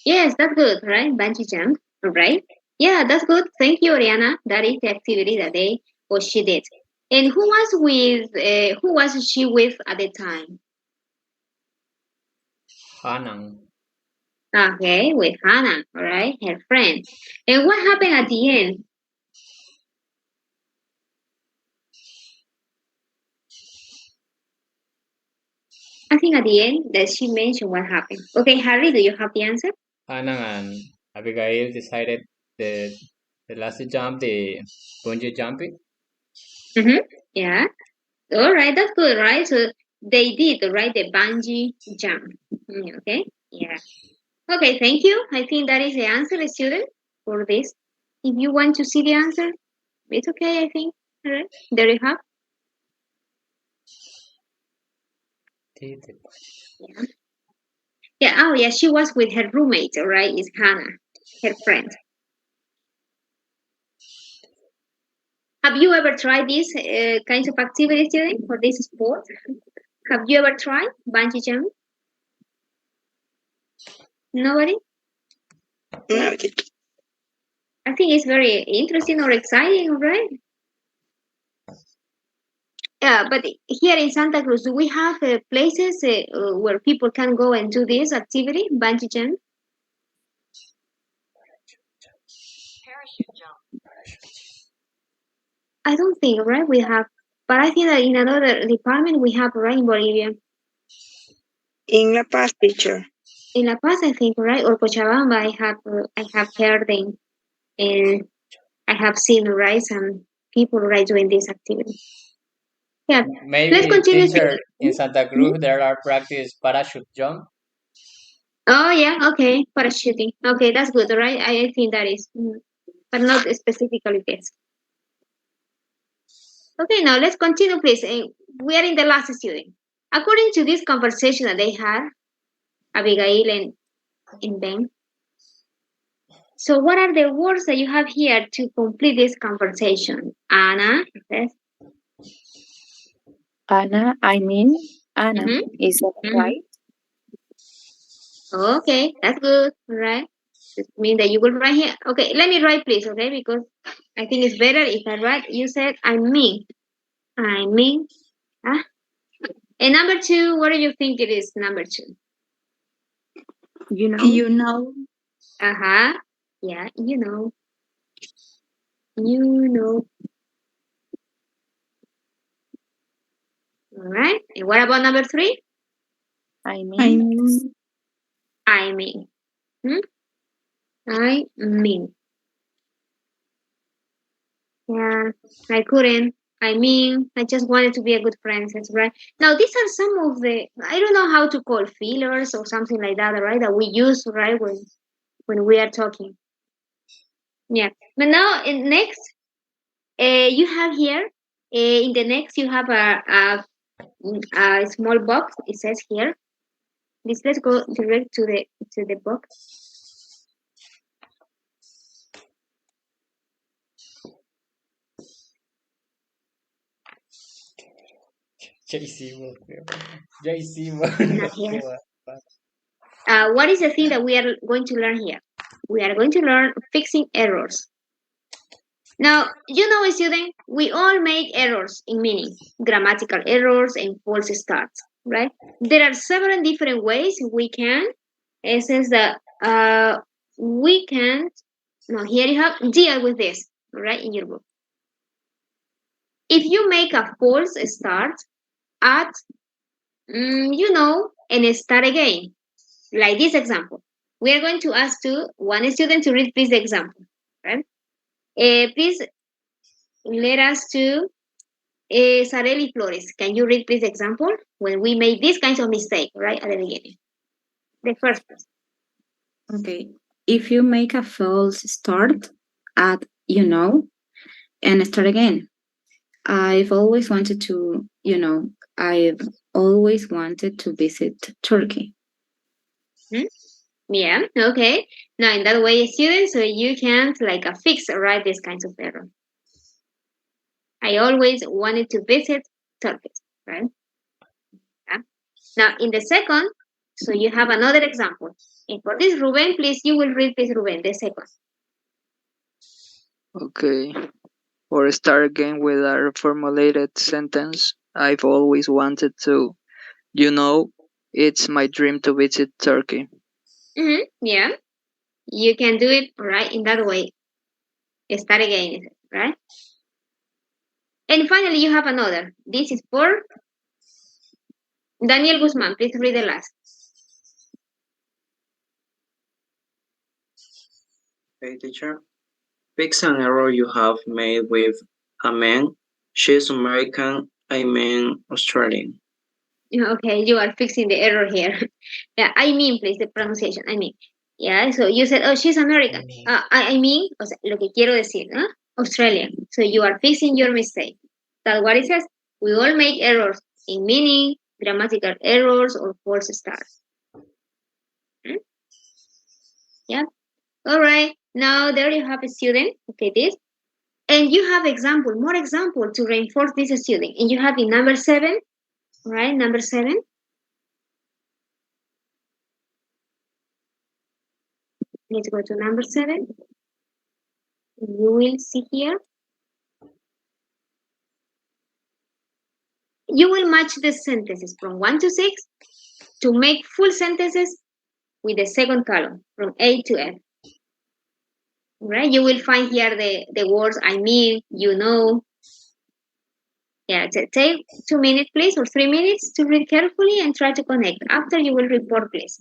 [SPEAKER 1] Yes, that's good, right? Bungee jump, all right? Yeah, that's good. Thank you, Oriana. That is the activity that they or she did. And who was she with at the time?
[SPEAKER 7] Hannah.
[SPEAKER 1] Okay, with Hannah, all right, her friend. And what happened at the end? I think at the end that she mentioned what happened. Okay, Harry, do you have the answer?
[SPEAKER 7] Hannah and Abigail decided the last jump, the bungee jumping.
[SPEAKER 1] Yeah. All right, that's good, right? So they did, right, the bungee jump. Okay, yeah. Okay, thank you. I think that is the answer, student, for this. If you want to see the answer, it's okay, I think. All right, there you have. Yeah. Yeah, oh yeah, she was with her roommate, all right, is Hannah, her friend. Have you ever tried these kinds of activities, student, for this sport? Have you ever tried bungee jump? Nobody?
[SPEAKER 11] No.
[SPEAKER 1] I think it's very interesting or exciting, right? Yeah, but here in Santa Cruz, do we have places where people can go and do this activity, bungee jump? I don't think, right? We have, but I think that in another department we have, right, in Bolivia.
[SPEAKER 11] In La Paz, teacher.
[SPEAKER 1] In La Paz, I think, right, or Cochabamba, I have heard them, and I have seen, right, some people, right, doing this activity. Yeah.
[SPEAKER 7] Maybe
[SPEAKER 1] Let's continue.
[SPEAKER 7] teacher, in Santa Cruz there are practice parachute jump.
[SPEAKER 1] Oh yeah, okay, parachuting. Okay, that's good, right? I think that is, but not specifically this. Okay, now let's continue, please. We are in the last student. According to this conversation that they had, Abigail and Ben. So what are the words that you have here to complete this conversation? Anna, yes.
[SPEAKER 6] Anna, Anna, is that right?
[SPEAKER 1] Okay, that's good, right? It means that you will write here. Okay, let me write, please, okay? Because I think it's better if I write. You said, I mean. Huh? And number two, what do you think it is, number two?
[SPEAKER 14] You know.
[SPEAKER 11] You know.
[SPEAKER 1] Uh-huh. Yeah, you know. You know. All right. And what about number three?
[SPEAKER 6] I mean.
[SPEAKER 1] I mean. I mean. Yeah, I couldn't. I mean, I just wanted to be a good friend, that's right. Now, these are some of the, I don't know how to call fillers or something like that, right? That we use, right? when we are talking. Yeah. But now in next, you have here, in the next you have a small box. It says here. Let's go direct to the box.
[SPEAKER 7] JC.
[SPEAKER 1] Not here. What is the thing that we are going to learn here? We are going to learn fixing errors. Now, you know, student, we all make errors in meaning, grammatical errors and false starts, right? There are several different ways we can. It says that we can. No, here you have deal with this, right, in your book. If you make a false start at, and start again, like this example. We are going to ask one student to read please the example, right? Please let us to Sareli Flores. Can you read please the example when we make these kinds of mistakes, right, at the beginning? The first person.
[SPEAKER 16] Okay. If you make a false start at and start again. I've always wanted to visit Turkey.
[SPEAKER 1] Yeah, okay. Now in that way, students, so you can fix, right, these kinds of error. I always wanted to visit Turkey, right? Yeah. Now in the second, so you have another example. And for this, Ruben, please, you will read this, Ruben, the second.
[SPEAKER 17] Okay. Or start again with a reformulated sentence. I've always wanted to, it's my dream to visit Turkey.
[SPEAKER 1] Yeah. You can do it, right, in that way. Start again, right? And finally, you have another. This is for Daniel Guzman. Please read the last.
[SPEAKER 18] Okay, teacher. Fix an error you have made with a man. She's American, I mean Australian.
[SPEAKER 1] Okay, you are fixing the error here. Yeah, I mean, please, the pronunciation. I mean. Yeah, so you said, oh, she's American. I mean, o sea, lo que quiero decir, ¿no? Australian. So you are fixing your mistake. That's what it says. We all make errors in meaning, grammatical errors, or false starts. Yeah. All right. Now there you have a student. Okay, this. And you have more example to reinforce this student. And you have in number 7, right? Number 7. Let's go to number 7. You will see here. You will match the sentences from 1 to 6 to make full sentences with the second column from A to F. Right? You will find here the words I mean, Yeah, take 2 minutes, please, or 3 minutes to read carefully and try to connect. After you will report, please.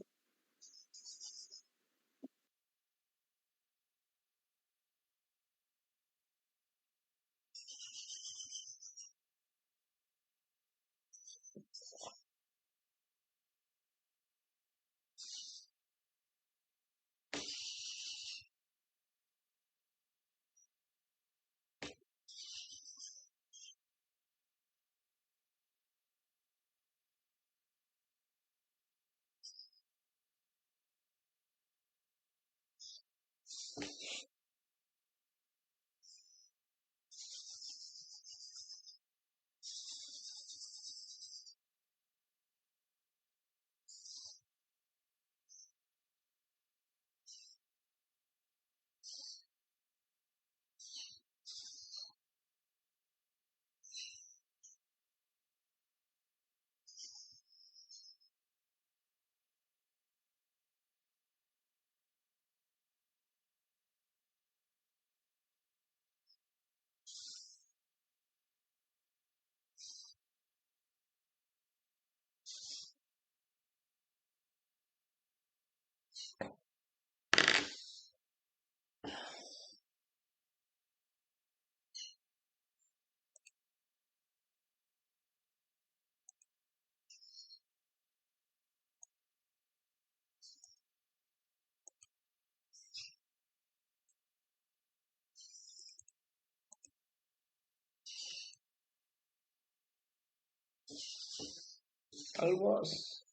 [SPEAKER 7] Almost.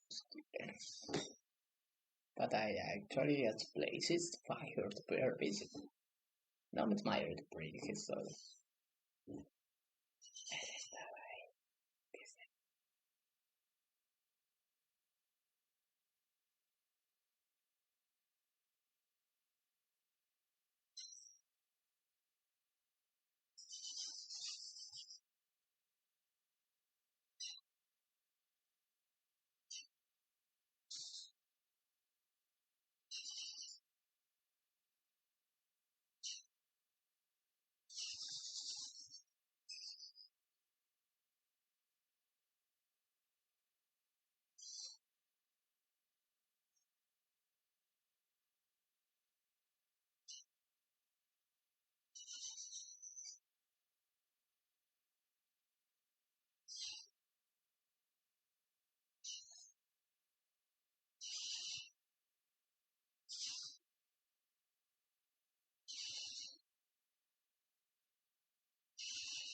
[SPEAKER 7] But I actually at places fire the bear visit. No me admire the pretty history.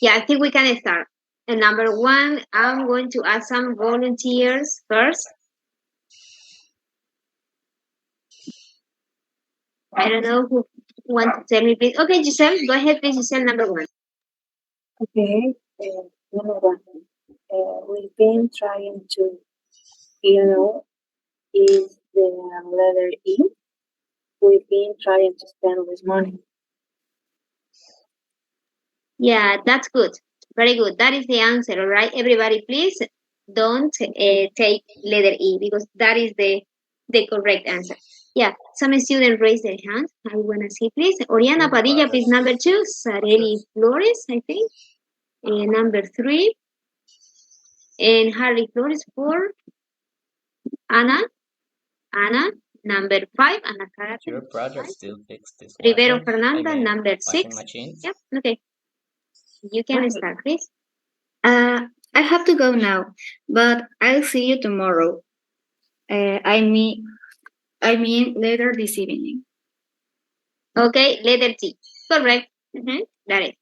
[SPEAKER 1] Yeah, I think we can start. And number one, I'm going to ask some volunteers first. I don't know who wants to tell me, please. Okay, Giselle, go ahead, please, Giselle, number one.
[SPEAKER 19] Okay, number one. We've been trying to, is the letter E. We've been trying to spend less money.
[SPEAKER 1] Yeah, that's good. Very good. That is the answer, all right? Everybody, please don't take letter E because that is the correct answer. Yeah, some students raise their hand. I want to see, please. Oriana Padilla, please, number two. Sareli Flores, I think. Number three. And Harry Flores, 4. Anna, number 5. Anna Cara.
[SPEAKER 7] Your project still fixed this.
[SPEAKER 1] Rivero
[SPEAKER 7] washer?
[SPEAKER 1] Fernanda,
[SPEAKER 7] I mean,
[SPEAKER 1] number
[SPEAKER 7] washing
[SPEAKER 1] 6.
[SPEAKER 7] machines?
[SPEAKER 1] Yep, okay. You can start, please.
[SPEAKER 10] I have to go now, but I'll see you tomorrow. I mean later this evening.
[SPEAKER 1] Okay, letter T. Correct. That is.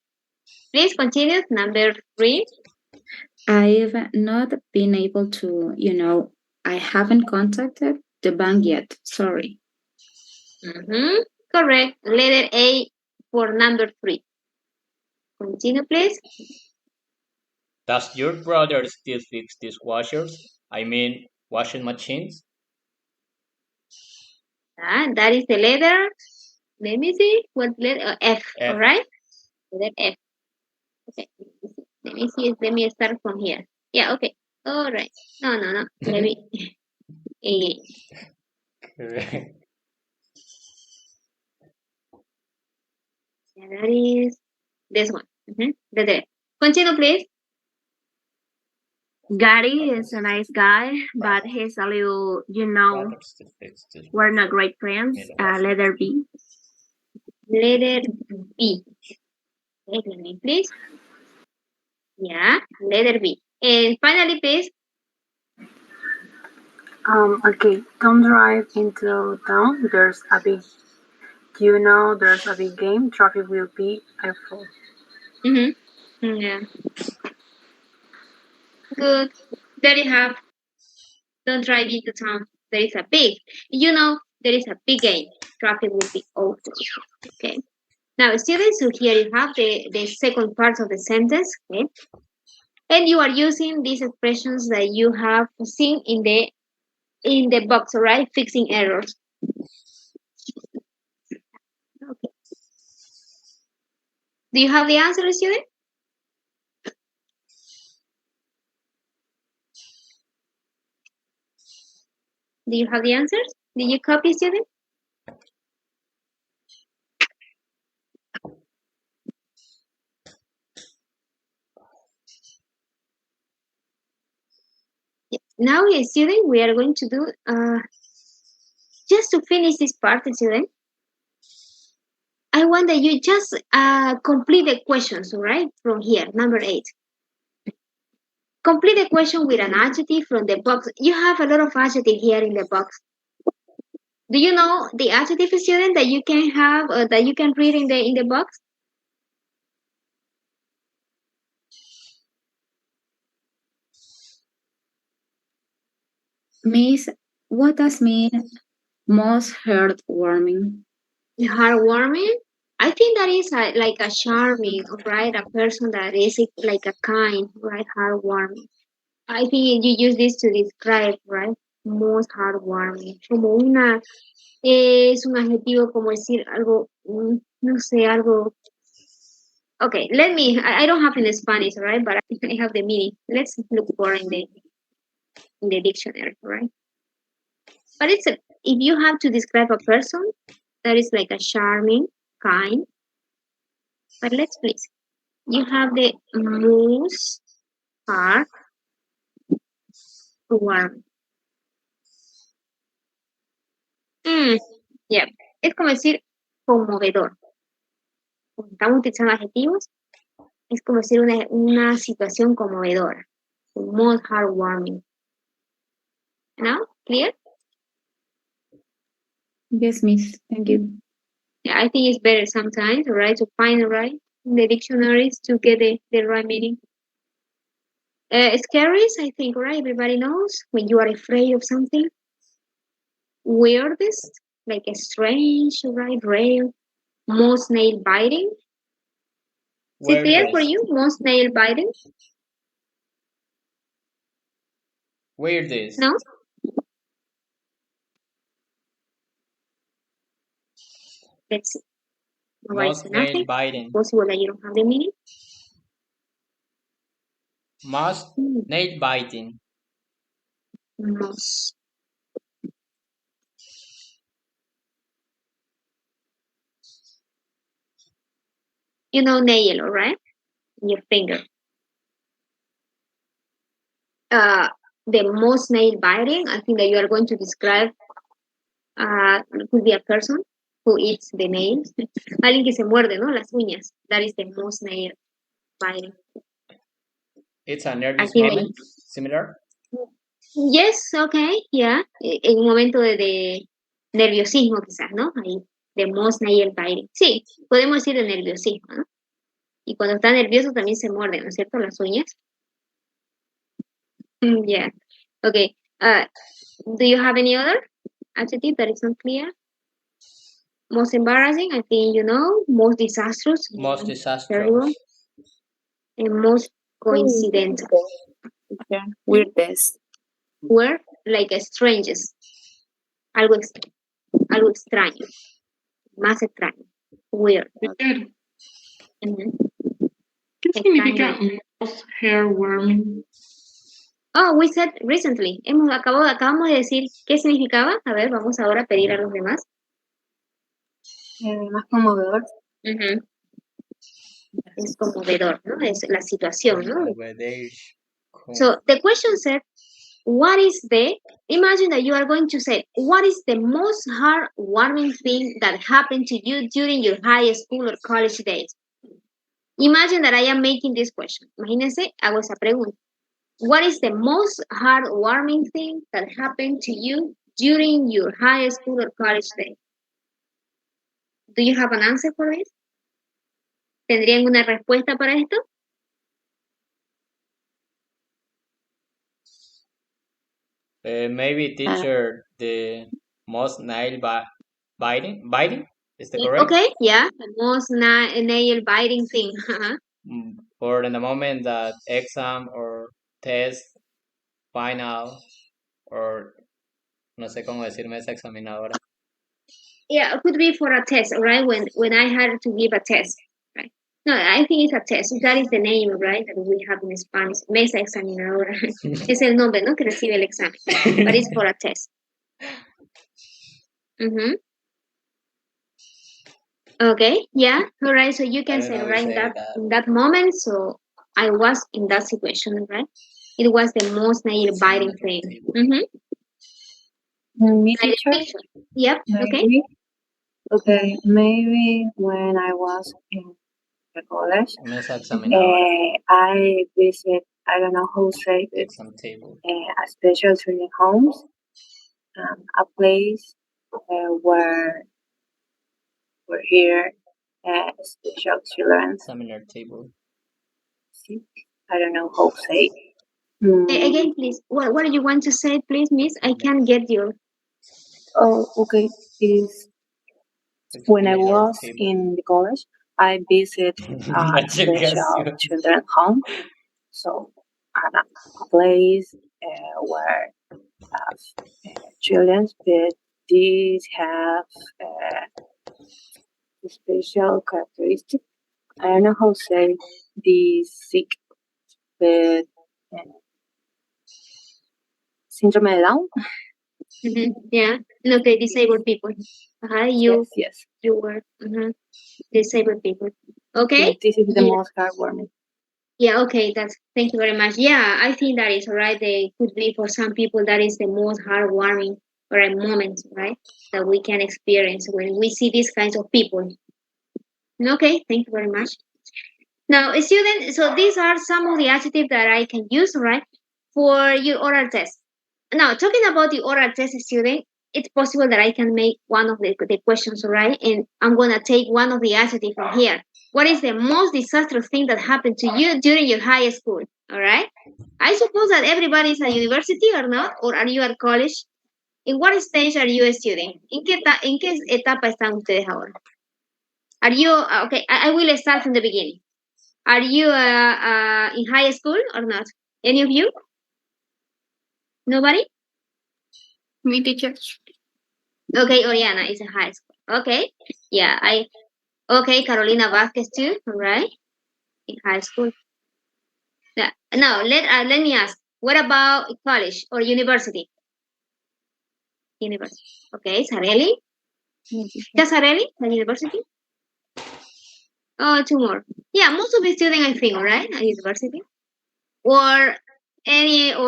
[SPEAKER 1] Please continue. Number 3.
[SPEAKER 16] I've not been able to, I haven't contacted the bank yet. Sorry.
[SPEAKER 1] Correct. Letter A for number 3. Continue, please.
[SPEAKER 7] Does your brother still fix dishwashers? I mean, washing machines?
[SPEAKER 1] That is the letter. Let me see. What letter? F.
[SPEAKER 7] F.
[SPEAKER 1] All right. Letter F. Okay. Let me see. Let me start from here. Yeah. Okay. All right. No. Let me.
[SPEAKER 7] Correct.
[SPEAKER 1] Yeah, that is this one. Letter. Continue, please.
[SPEAKER 20] Gary is a nice guy, but he's a little, we're not great friends. Letter B.
[SPEAKER 1] Letter B. Wait a minute, please. Yeah, letter B. And finally, please.
[SPEAKER 19] Okay, don't drive into town. There's a big, there's a big game. Traffic will be awful.
[SPEAKER 1] Yeah. Good. There you have. Don't drive into town. There is a big. There is a big game. Traffic will be awful. Okay. Now, students, so here you have the second part of the sentence. Okay. And you are using these expressions that you have seen in the box, all right? Fixing errors. Okay. Do you have the answer, student? Do you have the answers? Did you copy, student? Yes. Now, student, we are going to do, just to finish this part, student, I want that you just complete the questions, all right? From here, number 8. Complete the question with an adjective from the box. You have a lot of adjectives here in the box. Do you know the adjective, student, that you can have that you can read in the box?
[SPEAKER 16] Miss, what does mean most heartwarming?
[SPEAKER 1] Heartwarming? I think that is like a charming, right? A person that is like a kind, right? Heartwarming. I think you use this to describe, right? Most heartwarming. Como una, es un adjetivo como decir algo, no sé, algo. Okay, I don't have in Spanish, right? But I have the meaning. Let's look for in the dictionary, right? But if you have to describe a person, that is like a charming, kind. But let's please. You have the most heartwarming. Yeah, es como decir conmovedor. Cuando estamos utilizando adjetivos, es como decir una situación conmovedora. Most heartwarming. Now, clear?
[SPEAKER 16] Yes, Miss. Thank you.
[SPEAKER 1] Yeah, I think it's better sometimes, right, to find right in the dictionaries to get the right meaning. Scary, I think, right? Everybody knows when you are afraid of something. Weirdest, like a strange, right? Rare. Most nail biting. Is it clear for you? Most nail biting?
[SPEAKER 7] Weirdest.
[SPEAKER 1] No? Let's see.
[SPEAKER 7] Most nail biting.
[SPEAKER 1] Possible that you don't have the meaning.
[SPEAKER 7] Most nail biting.
[SPEAKER 1] Most. You know nail, right? Your finger. The most nail biting, I think that you are going to describe could be a person who eats the nails. Alguien que se muerde, ¿no? Las uñas. That is the most nail biting.
[SPEAKER 7] It's a nervous moment, similar?
[SPEAKER 1] Yes, okay, yeah. En un momento de nerviosismo quizás, ¿no? Ahí, the most nail biting. Sí, podemos decir de nerviosismo, ¿no? Y cuando está nervioso también se muerde, ¿no es cierto? Las uñas. Yeah. Okay. Do you have any other adjective that is not clear? Most embarrassing, I think you know. Most disastrous.
[SPEAKER 7] Most disastrous.
[SPEAKER 1] Terrible. And most coincidental.
[SPEAKER 6] Weirdest.
[SPEAKER 1] Weird, like a strangest. Algo extraño. Más extraño. Weird.
[SPEAKER 2] ¿Qué significa most heartwarming?
[SPEAKER 1] Oh, we said recently. Acabamos de decir qué significaba. A ver, vamos ahora a pedir a los demás.
[SPEAKER 19] Más conmovedor.
[SPEAKER 1] Es conmovedor, ¿no? Es la situación, ¿no? So the question said, imagine that you are going to say, what is the most heartwarming thing that happened to you during your high school or college days? Imagine that I am making this question. Imagínense, hago esa pregunta. What is the most heartwarming thing that happened to you during your high school or college days? Do you have an answer for it? ¿Tendrían una respuesta para esto?
[SPEAKER 7] Maybe teacher, the most nail biting? Is that correct?
[SPEAKER 1] Okay, yeah, the most nail biting thing.
[SPEAKER 7] Or in the moment that exam or test, final, or no sé cómo decirme esa examinadora.
[SPEAKER 1] Yeah, it could be for a test, right? When I had to give a test, right? No, I think it's a test. That is the name, right? That we have in Spanish. Mesa examinadora. Es el nombre, ¿no? Que recibe el examen. But it's for a test. Okay, yeah, all right. So you can say, right, in that moment, so I was in that situation, right? It was the most nail biting thing.
[SPEAKER 19] Me, teacher?
[SPEAKER 1] Yep, okay.
[SPEAKER 19] Okay, maybe when I was in the college, I visit, I don't know how to say it, a special training homes, a place where here special children.
[SPEAKER 7] Seminar table.
[SPEAKER 19] I don't know how to say it.
[SPEAKER 1] Again, please. What do you want to say, please, Miss? I can't get you.
[SPEAKER 19] Oh, okay. Is when I was in the college, I visited a special children home. So at a place where children, but these have special characteristic. I don't know how to say the sick, but syndrome de Down.
[SPEAKER 1] Yeah. Okay, disabled people. You.
[SPEAKER 19] Yes.
[SPEAKER 1] You were disabled people. Okay.
[SPEAKER 19] Yes, this is the most heartwarming.
[SPEAKER 1] Yeah, okay, thank you very much. Yeah, I think that is right. They could be for some people that is the most heartwarming or a moment, right? That we can experience when we see these kinds of people. Okay, thank you very much. Now, student, so these are some of the adjectives that I can use, right, for your oral test. Now, talking about the oral test, student, it's possible that I can make one of the questions, right? And I'm going to take one of the adjectives from here. What is the most disastrous thing that happened to you during your high school? All right. I suppose that everybody is at university or not, or are you at college? In what stage are you a student? ¿En qué etapa están ustedes ahora? Are you, okay, I will start from the beginning. Are you in high school or not? Any of you? Nobody?
[SPEAKER 10] Me, teacher.
[SPEAKER 1] Okay, Oriana is in high school. Okay. Yeah, okay, Carolina Vasquez too, all right? In high school. Yeah. Now let me ask, what about college or university? University. Okay, Sareli? Just Sareli at university? Oh, two more. Yeah, most of the students I think, right? At university. Or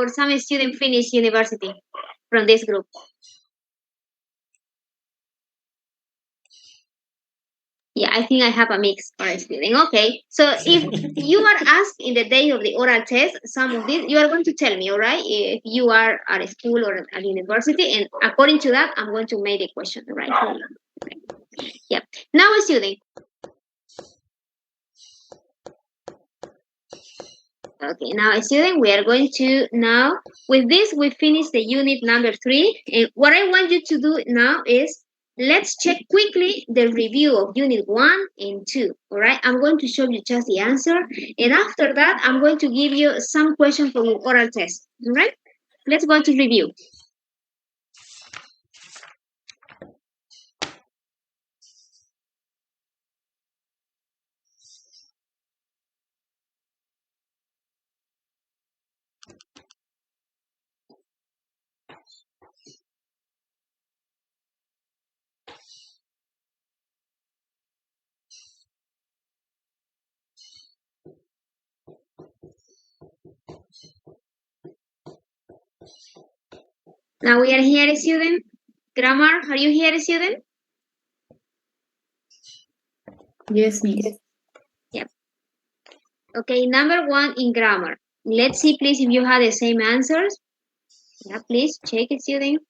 [SPEAKER 1] some student finish university from this group. Yeah, I think I have a mix for a student. Okay, so if you are asked in the day of the oral test, some of this, you are going to tell me, all right? If you are at a school or at university, and according to that, I'm going to make the question, right? Okay. Yeah. Now, a student. Okay, now a student, we are going to now, with this, we finish the unit number 3. And what I want you to do now is, let's check quickly the review of unit 1 and 2. All right, I'm going to show you just the answer. And after that, I'm going to give you some questions for your oral test. All right, let's go to review. Now we are here, student. Grammar, are you here, student?
[SPEAKER 16] Yes, miss.
[SPEAKER 1] Yep. Okay, number 1 in grammar. Let's see, please, if you have the same answers. Yeah, please check it, student.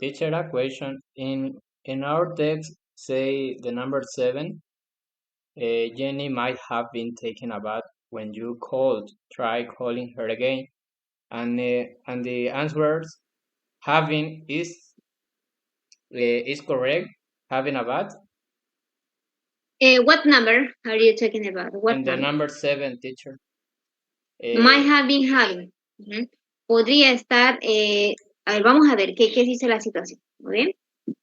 [SPEAKER 7] Teacher, a question. In our text, say the number 7, Jenny might have been taken aback when you called. Try calling her again. and the answers having is correct. Having a bath.
[SPEAKER 1] What number are you talking about? What
[SPEAKER 7] And the number 7, teacher.
[SPEAKER 1] Might have been having. Podría estar, a ver, vamos a ver qué dice la situación. Muy bien.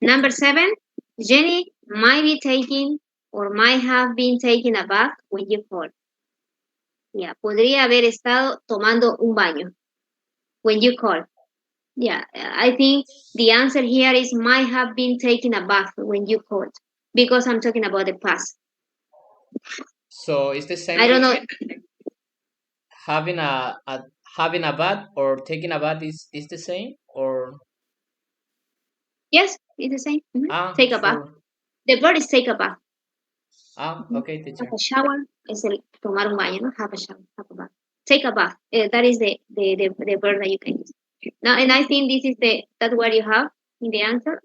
[SPEAKER 1] Number 7, Jenny might be taking or might have been taking a bath when you called. Yeah, podría haber estado tomando un baño when you called. Yeah, I think the answer here is might have been taking a bath when you called because I'm talking about the past.
[SPEAKER 7] So it's the same.
[SPEAKER 1] I don't know.
[SPEAKER 7] Having a bath or taking a bath is the same, or?
[SPEAKER 1] Yes, it's the same. Take a bath. The verb is take a bath.
[SPEAKER 7] Okay, teacher.
[SPEAKER 1] Have a shower es el tomar un baño, ¿no? Have a shower, have a bath. Take a bath. That is the verb that you can use. Now, and I think this is that's what you have in the answer.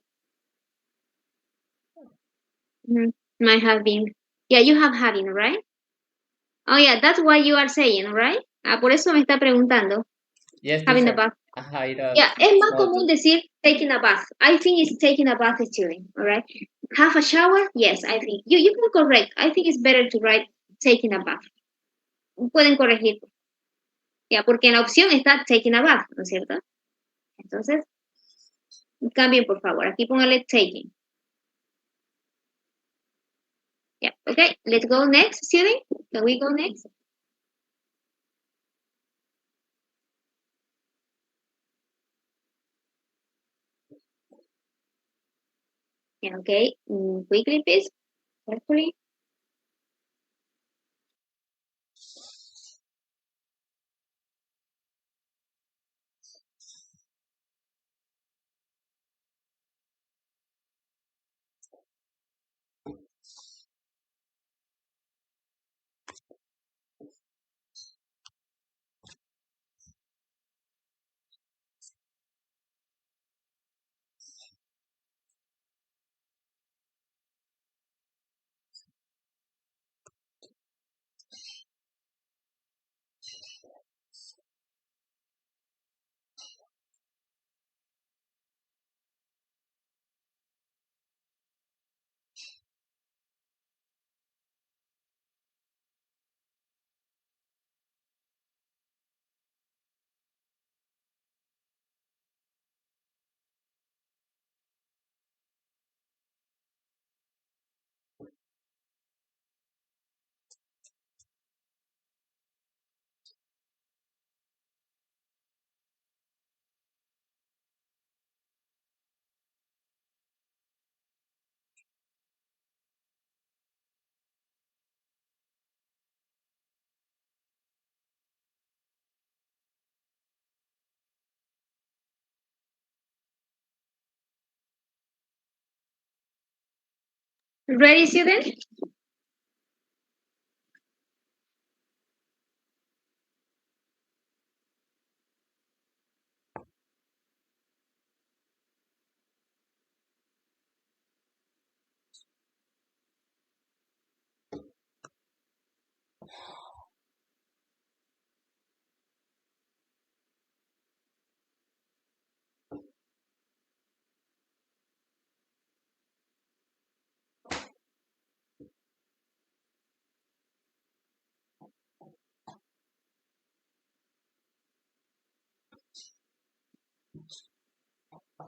[SPEAKER 1] Might have been. Yeah, you have having, right? Oh, yeah, that's what you are saying, right? Por eso me está preguntando.
[SPEAKER 7] Yes,
[SPEAKER 1] having a bath. Yeah, es más común decir taking a bath. I think it's taking a bath student, all right? Have a shower? Yes, I think. You can correct. I think it's better to write taking a bath. Pueden corregir. Ya, porque en la opción está taking a bath, ¿no es cierto? Entonces, cambien, por favor. Aquí póngale taking. Yeah, okay. Let's go next, student. Can we go next? Yeah, okay. Quickly, please. Carefully. Ready, student?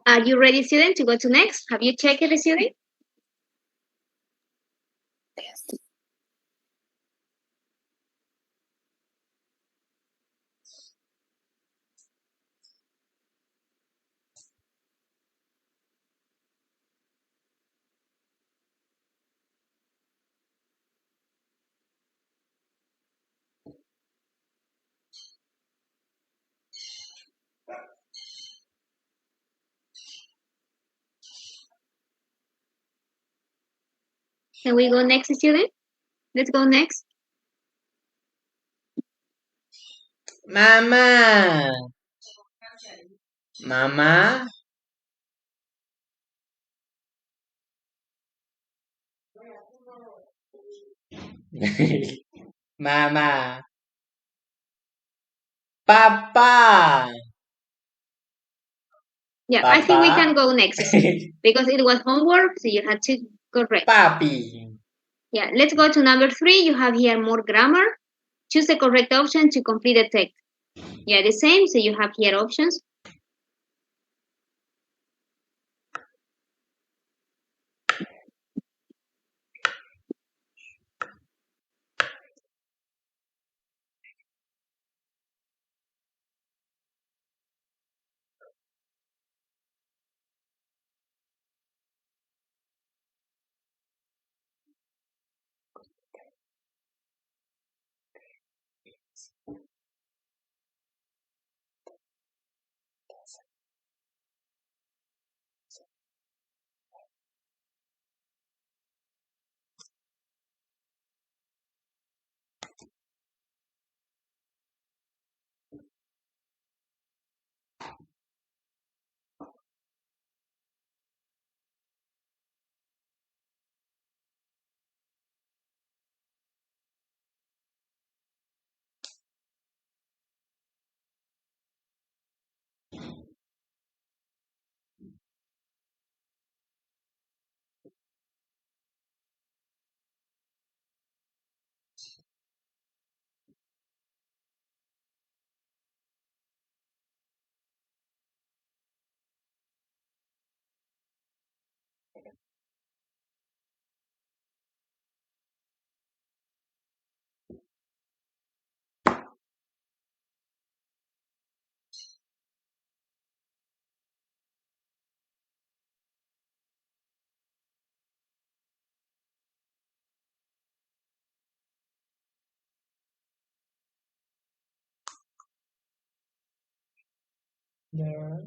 [SPEAKER 1] Are you ready, student, to go to next? Have you checked it, student? Yes. Can we go next, student? Let's go next.
[SPEAKER 7] Mama. Mama. Mama. Papa.
[SPEAKER 1] Yeah,
[SPEAKER 7] Papa.
[SPEAKER 1] I think we can go next because it was homework, so you had to correct.
[SPEAKER 7] Papi.
[SPEAKER 1] Yeah, let's go to number 3. You have here more grammar. Choose the correct option to complete the text. Yeah, the same, so you have here options.
[SPEAKER 7] There.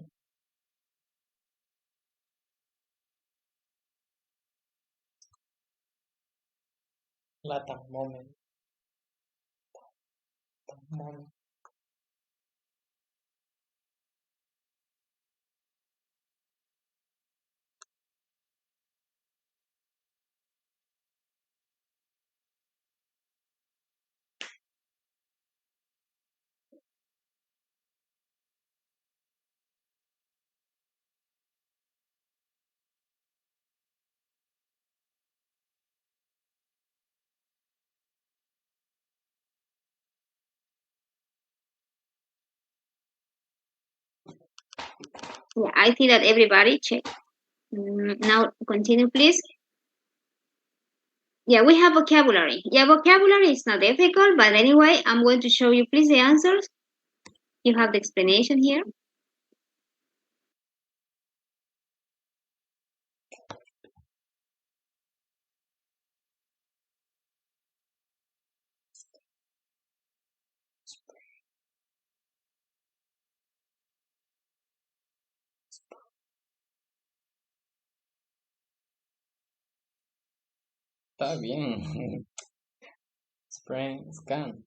[SPEAKER 7] Latam moment. Moment.
[SPEAKER 1] Yeah, I see that everybody check. Now continue, please. Yeah, we have vocabulary. Yeah, vocabulary is not difficult, but anyway, I'm going to show you, please, the answers. You have the explanation here.
[SPEAKER 7] Está bien. Spring scan.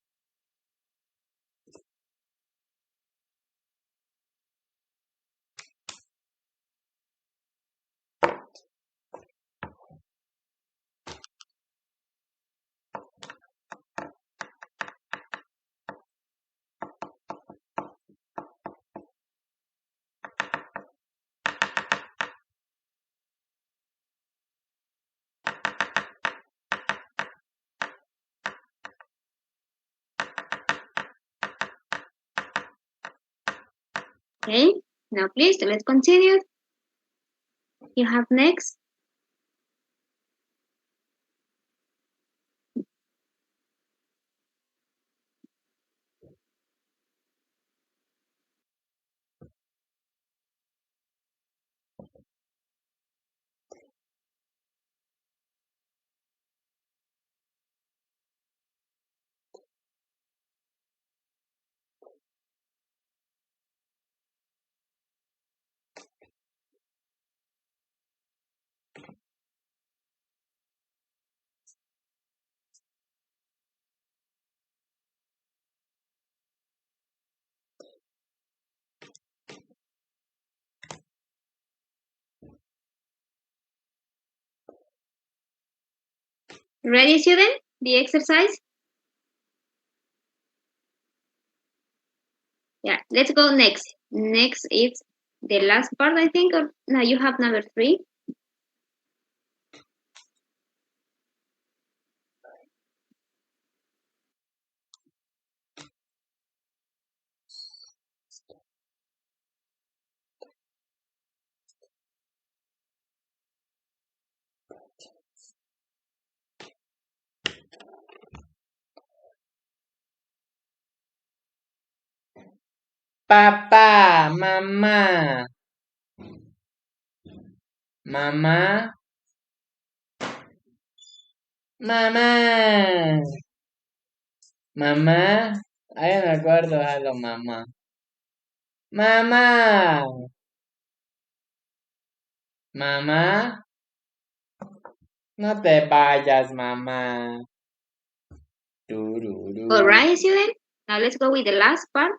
[SPEAKER 1] Okay, now please, let's continue. You have next. Ready, student? The exercise? Yeah, let's go next. Next is the last part, I think. Or no, you have number 3.
[SPEAKER 7] Papá, mamá. Mamá. Mamá. Mamá. Ay, me acuerdo algo, mamá. Mamá. Mamá. No te vayas, mamá.
[SPEAKER 1] All right, student. Now let's go with the last part.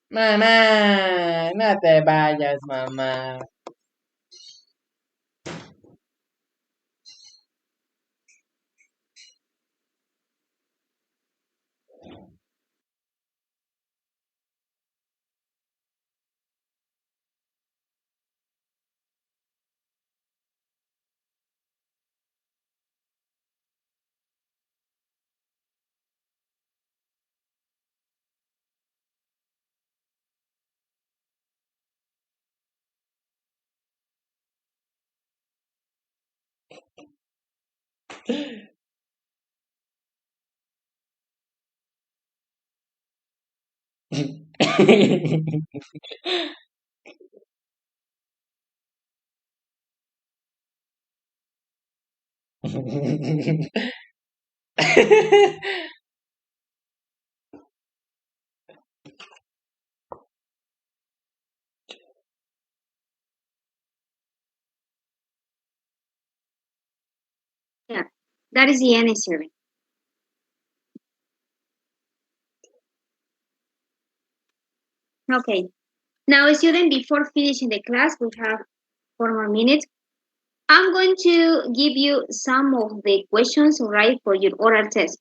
[SPEAKER 7] Mamá, no te vayas, mamá.
[SPEAKER 1] Yeah, that is the end, student. Okay. Now, student, before finishing the class, we have 4 more minutes. I'm going to give you some of the questions, right, for your oral test.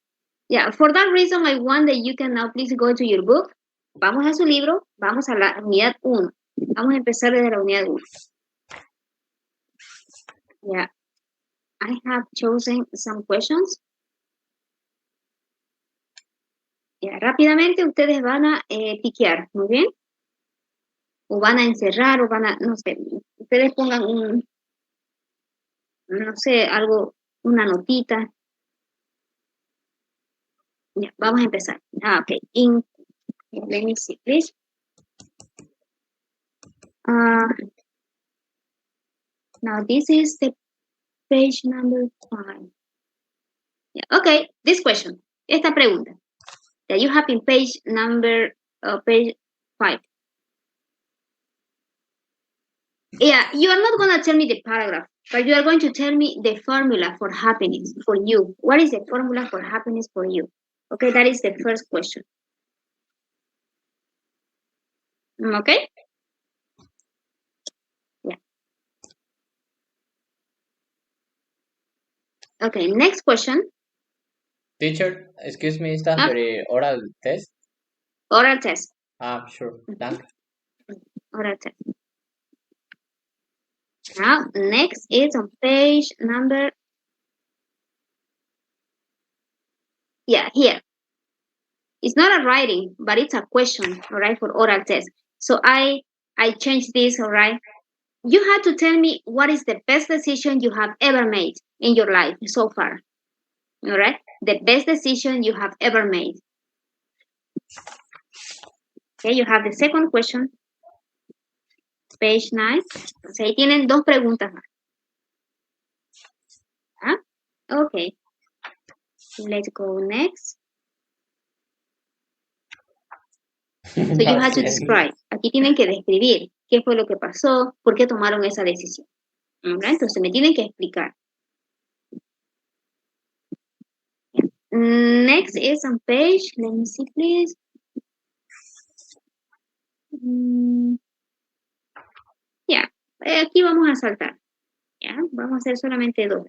[SPEAKER 1] Yeah, for that reason, I want that you can now please go to your book. Vamos a su libro, vamos a la unidad 1. Vamos a empezar desde la unidad 1. Yeah, I have chosen some questions. Yeah, rápidamente ustedes van a piquear, ¿muy bien? O van a encerrar, o van a, no sé, ustedes pongan no sé, algo, una notita. Ya, vamos a empezar. Okay. Let me see, please. Now this is the page number 5. Yeah, okay, this question. Esta pregunta. That you have in page 5. Yeah, you are not going to tell me the paragraph, but you are going to tell me the formula for happiness for you. What is the formula for happiness for you? Okay, that is the first question. Okay? Yeah. Okay, next question.
[SPEAKER 7] Teacher, excuse me, is that for the oral test?
[SPEAKER 1] Oral test.
[SPEAKER 7] Sure. Thank you.
[SPEAKER 1] Oral test. Now, next is on page number. Yeah, here. It's not a writing, but it's a question, all right, for oral test. So I changed this, all right. You have to tell me what is the best decision you have ever made in your life so far. All right? The best decision you have ever made. Okay, you have the second question. Page 9. O sea, ahí tienen 2 preguntas más. ¿Ah? Okay. Let's go next. So you have to describe. Aquí tienen que describir qué fue lo que pasó, por qué tomaron esa decisión. Okay, entonces me tienen que explicar. Next is on page, let me see please. Ya, aquí vamos a saltar. Ya, vamos a hacer solamente 2.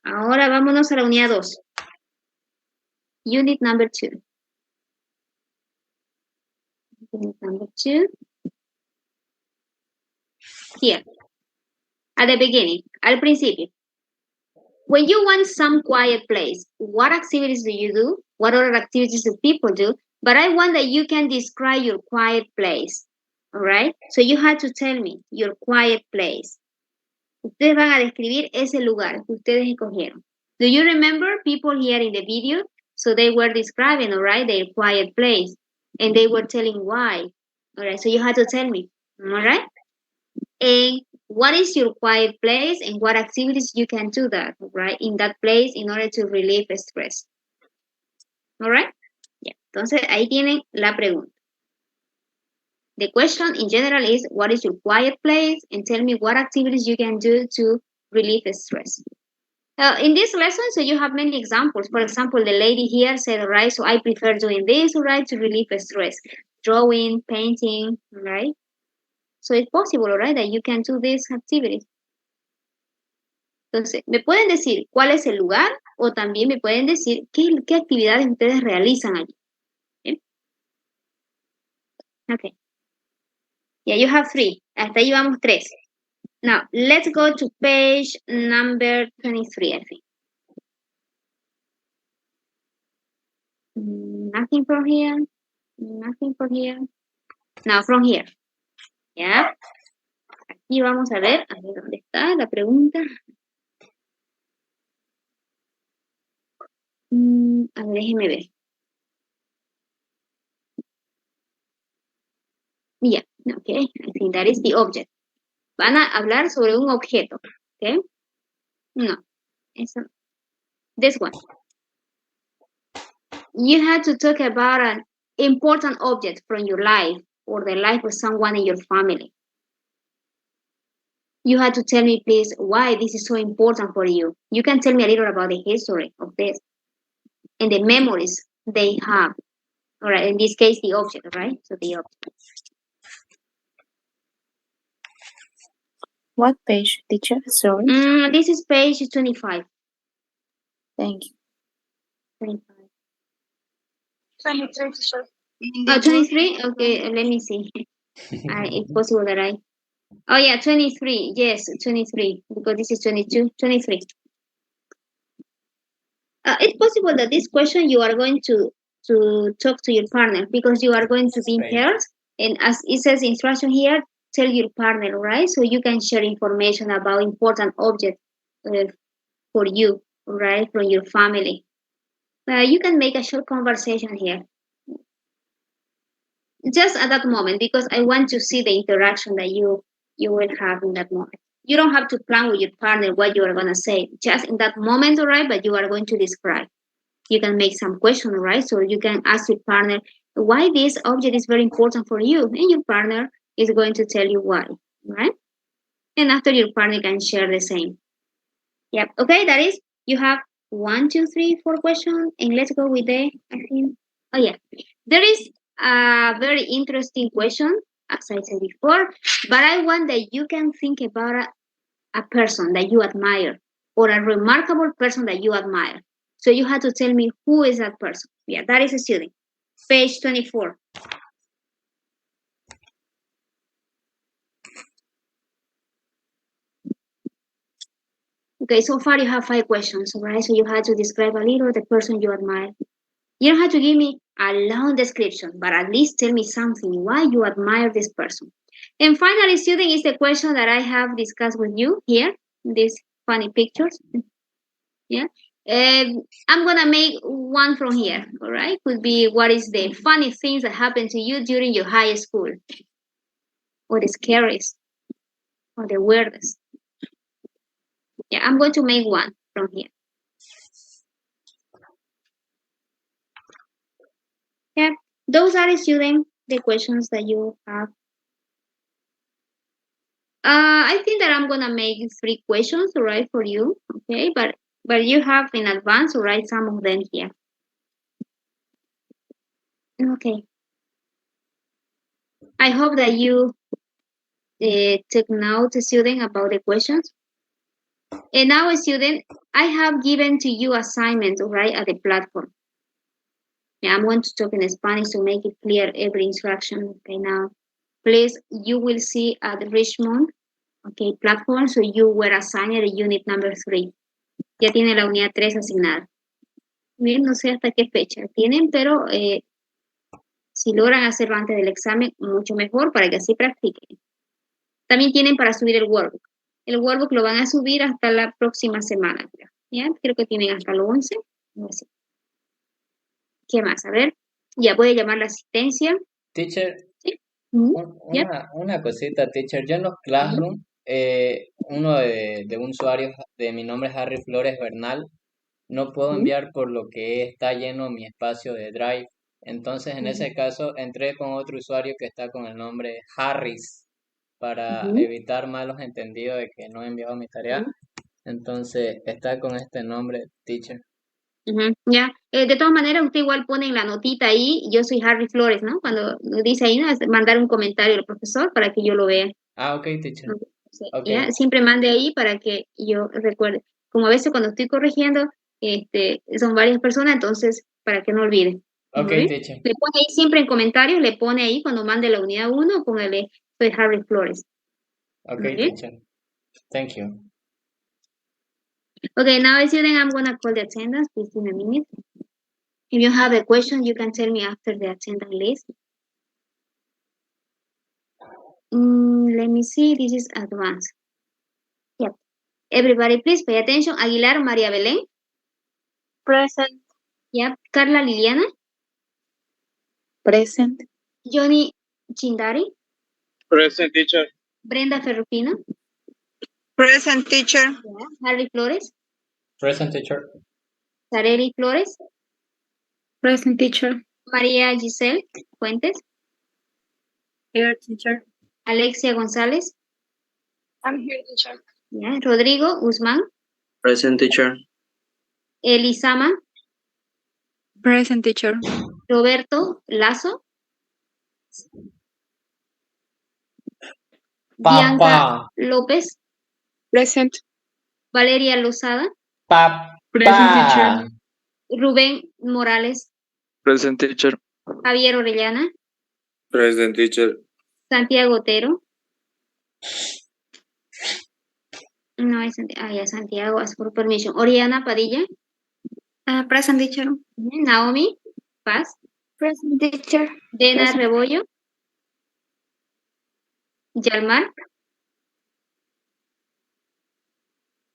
[SPEAKER 1] Ahora vámonos a la unidad 2. Unit number 2. Student number 2. Here. At the beginning, al principio. When you want some quiet place, what activities do you do? What other activities do people do? But I want that you can describe your quiet place. All right? So you have to tell me your quiet place. Ustedes van a describir ese lugar que ustedes escogieron. Do you remember people here in the video? So they were describing, all right, their quiet place. And they were telling why. All right, so you have to tell me. All right? And what is your quiet place and what activities you can do that, right? In that place in order to relieve stress. All right? Yeah. Entonces, ahí tienen la pregunta. The question in general is, what is your quiet place? And tell me what activities you can do to relieve stress. In this lesson, so you have many examples. For example, the lady here said, all right, so I prefer doing this, all right, to relieve stress. Drawing, painting, all right? So it's possible, all right, that you can do these activities. Entonces, me pueden decir cuál es el lugar o también me pueden decir qué actividades ustedes realizan allí. ¿Bien? Okay. Yeah, you have 3. Hasta ahí vamos 3. Now, let's go to page number 23, I think. Nothing from here. Nothing from here. Now, from here. Yeah. Aquí vamos a ver dónde está la pregunta. A ver, déjeme ver. Yeah, okay. I think that is the object. Van a hablar sobre un objeto, okay? No, eso. This one. You had to talk about an important object from your life or the life of someone in your family. You had to tell me, please, why this is so important for you. You can tell me a little about the history of this and the memories they have. All right, in this case, the object, right? So the object.
[SPEAKER 3] What page, teacher? Sorry.
[SPEAKER 1] This is page 25.
[SPEAKER 3] Thank you.
[SPEAKER 1] 25.
[SPEAKER 11] 23, teacher.
[SPEAKER 1] 23? Okay, let me see. It's possible that I... Oh, yeah, 23. Yes, 23. Because this is 22. 23. It's possible that this question you are going to talk to your partner because you are going to be in pairs. And as it says instruction here, tell your partner, right? So you can share information about important objects for you, right? From your family. You can make a short conversation here. Just at that moment, because I want to see the interaction that you will have in that moment. You don't have to plan with your partner what you are going to say. Just in that moment, all right, but you are going to describe. You can make some question, right? So you can ask your partner why this object is very important for you. And your partner is going to tell you why, right? And after your partner can share the same. Yep. Okay, that is, you have 1, 2, 3, 4 questions. And let's go with the, I think, oh yeah. There is a very interesting question, as I said before, but I want that you can think about a person that you admire or a remarkable person that you admire. So you have to tell me who is that person. Yeah, that is a student. Page 24. Okay, so far you have 5 questions, right? So you have to describe a little the person you admire. You don't have to give me a long description, but at least tell me something, why you admire this person. And finally, student, is the question that I have discussed with you here, these funny pictures. Yeah. I'm going to make one from here, all right? Could be what is the funny things that happened to you during your high school, or the scariest, or the weirdest. Yeah, I'm going to make one from here. Yeah, those are, students, the questions that you have. I think that I'm gonna make 3 questions, all right, for you, okay? But you have in advance to write some of them here. Okay. I hope that you took note, student, about the questions. And now, student, I have given to you assignments, right, at the platform. Yeah, I'm going to talk in Spanish to make it clear every instruction. Okay, now, please, you will see at Richmond, okay, platform, so you were assigned a unit number 3. Ya tiene la unidad 3 asignada. Bien, no sé hasta qué fecha tienen, pero si logran hacerlo antes del examen, mucho mejor para que así practiquen. También tienen para subir el workbook. El workbook lo van a subir hasta la próxima semana. ¿Ya? Creo que tienen hasta el 11. Así. ¿Qué más? A ver, ya puede llamar la asistencia.
[SPEAKER 7] Teacher,
[SPEAKER 1] ¿Sí?
[SPEAKER 7] una cosita, teacher. Yo en los Classroom, uno de un usuario de mi nombre es Harry Flores Bernal, no puedo enviar por lo que está lleno mi espacio de Drive. Entonces, en ese caso, entré con otro usuario que está con el nombre Harris para evitar malos entendidos de que no he enviado mi tarea. Entonces, está con este nombre, teacher.
[SPEAKER 1] Ya, de todas maneras, usted igual pone en la notita ahí, yo soy Harry Flores, ¿no? Cuando dice ahí, ¿no? Mandar un comentario al profesor para que yo lo vea.
[SPEAKER 7] Ah, ok, teacher.
[SPEAKER 1] Okay. ¿Ya? Siempre mande ahí para que yo recuerde. Como a veces cuando estoy corrigiendo, son varias personas, entonces, para que no olviden.
[SPEAKER 7] Ok, teacher.
[SPEAKER 1] Le pone ahí siempre en comentarios, le pone ahí cuando mande la unidad 1, póngale, soy Harry Flores.
[SPEAKER 7] Ok, teacher. Thank you.
[SPEAKER 1] Okay, now student, I'm gonna call the attendance, please in a minute. If you have a question, you can tell me after the attendance list. Let me see, this is advanced. Yep. Everybody, please pay attention. Aguilar María Belén.
[SPEAKER 6] Present.
[SPEAKER 1] Yep. Carla Liliana.
[SPEAKER 6] Present.
[SPEAKER 1] Johnny Chindari.
[SPEAKER 15] Present, teacher.
[SPEAKER 1] Brenda Ferrufino.
[SPEAKER 11] Present, teacher.
[SPEAKER 1] Yeah. Harry Flores.
[SPEAKER 7] Present, teacher.
[SPEAKER 1] Sareli Flores.
[SPEAKER 14] Present, teacher.
[SPEAKER 1] María Giselle Fuentes.
[SPEAKER 19] Here, teacher.
[SPEAKER 1] Alexia González.
[SPEAKER 11] I'm here, teacher.
[SPEAKER 1] Yeah. Rodrigo Guzmán.
[SPEAKER 18] Present, teacher.
[SPEAKER 1] Elisama.
[SPEAKER 14] Present, teacher.
[SPEAKER 1] Roberto Lazo.
[SPEAKER 7] Papa.
[SPEAKER 1] Bianca López.
[SPEAKER 11] Present.
[SPEAKER 1] Valeria Lozada.
[SPEAKER 2] Present, teacher.
[SPEAKER 1] Rubén Morales.
[SPEAKER 15] Present, teacher.
[SPEAKER 1] Javier Orellana.
[SPEAKER 15] Present, teacher.
[SPEAKER 1] Santiago Otero. No es Santiago. Ya Santiago, ask for permission. Oriana Padilla.
[SPEAKER 10] Present, teacher.
[SPEAKER 1] Naomi Paz.
[SPEAKER 6] Present, teacher.
[SPEAKER 1] Dena Rebollo. Yalmar.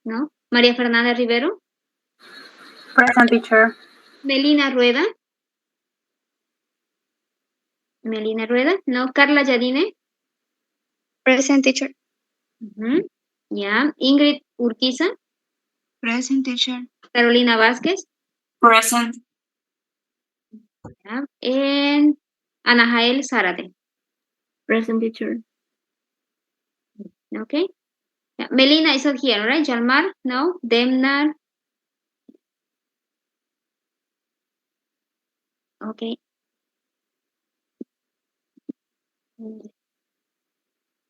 [SPEAKER 1] ¿No? María Fernanda Rivero.
[SPEAKER 19] Present, teacher.
[SPEAKER 1] Melina Rueda. Melina Rueda. No. Carla Yadine.
[SPEAKER 6] Present, teacher.
[SPEAKER 1] Ya. Ingrid Urquiza.
[SPEAKER 6] Present, teacher.
[SPEAKER 1] Carolina Vázquez.
[SPEAKER 12] Present.
[SPEAKER 1] Ya. And Ana Jael Zárate.
[SPEAKER 20] Present, teacher.
[SPEAKER 1] Okay. Yeah. Melina is not here, right? Yalmar? No. Demnar? Okay.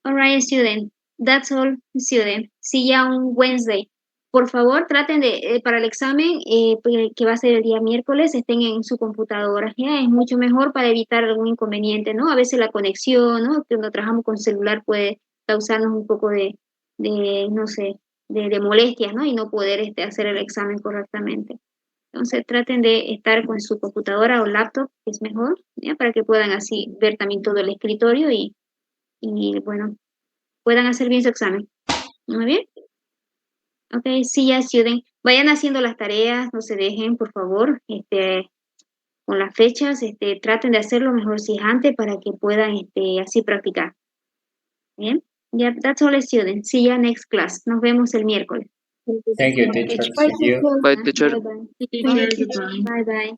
[SPEAKER 1] All right, student. That's all, student. See you on Wednesday. Por favor, traten de, para el examen, que va a ser el día miércoles, estén en su computadora. ¿Ya? Es mucho mejor para evitar algún inconveniente, ¿no? A veces la conexión, ¿no? Cuando trabajamos con celular puede causarnos un poco de no sé, de molestias, ¿no? Y no poder hacer el examen correctamente. Entonces, traten de estar con su computadora o laptop, que es mejor, ¿ya? Para que puedan así ver también todo el escritorio y bueno, puedan hacer bien su examen. ¿Muy bien? Ok, sí, ya, student. Vayan haciendo las tareas, no se dejen, por favor, con las fechas, traten de hacerlo mejor si es antes para que puedan así practicar. Bien, yeah, that's all, students. See you next class. Nos vemos el miércoles.
[SPEAKER 7] Thank you, teacher. See you.
[SPEAKER 15] Bye, teacher.
[SPEAKER 1] Bye bye.
[SPEAKER 2] Teacher, goodbye.
[SPEAKER 1] Bye bye.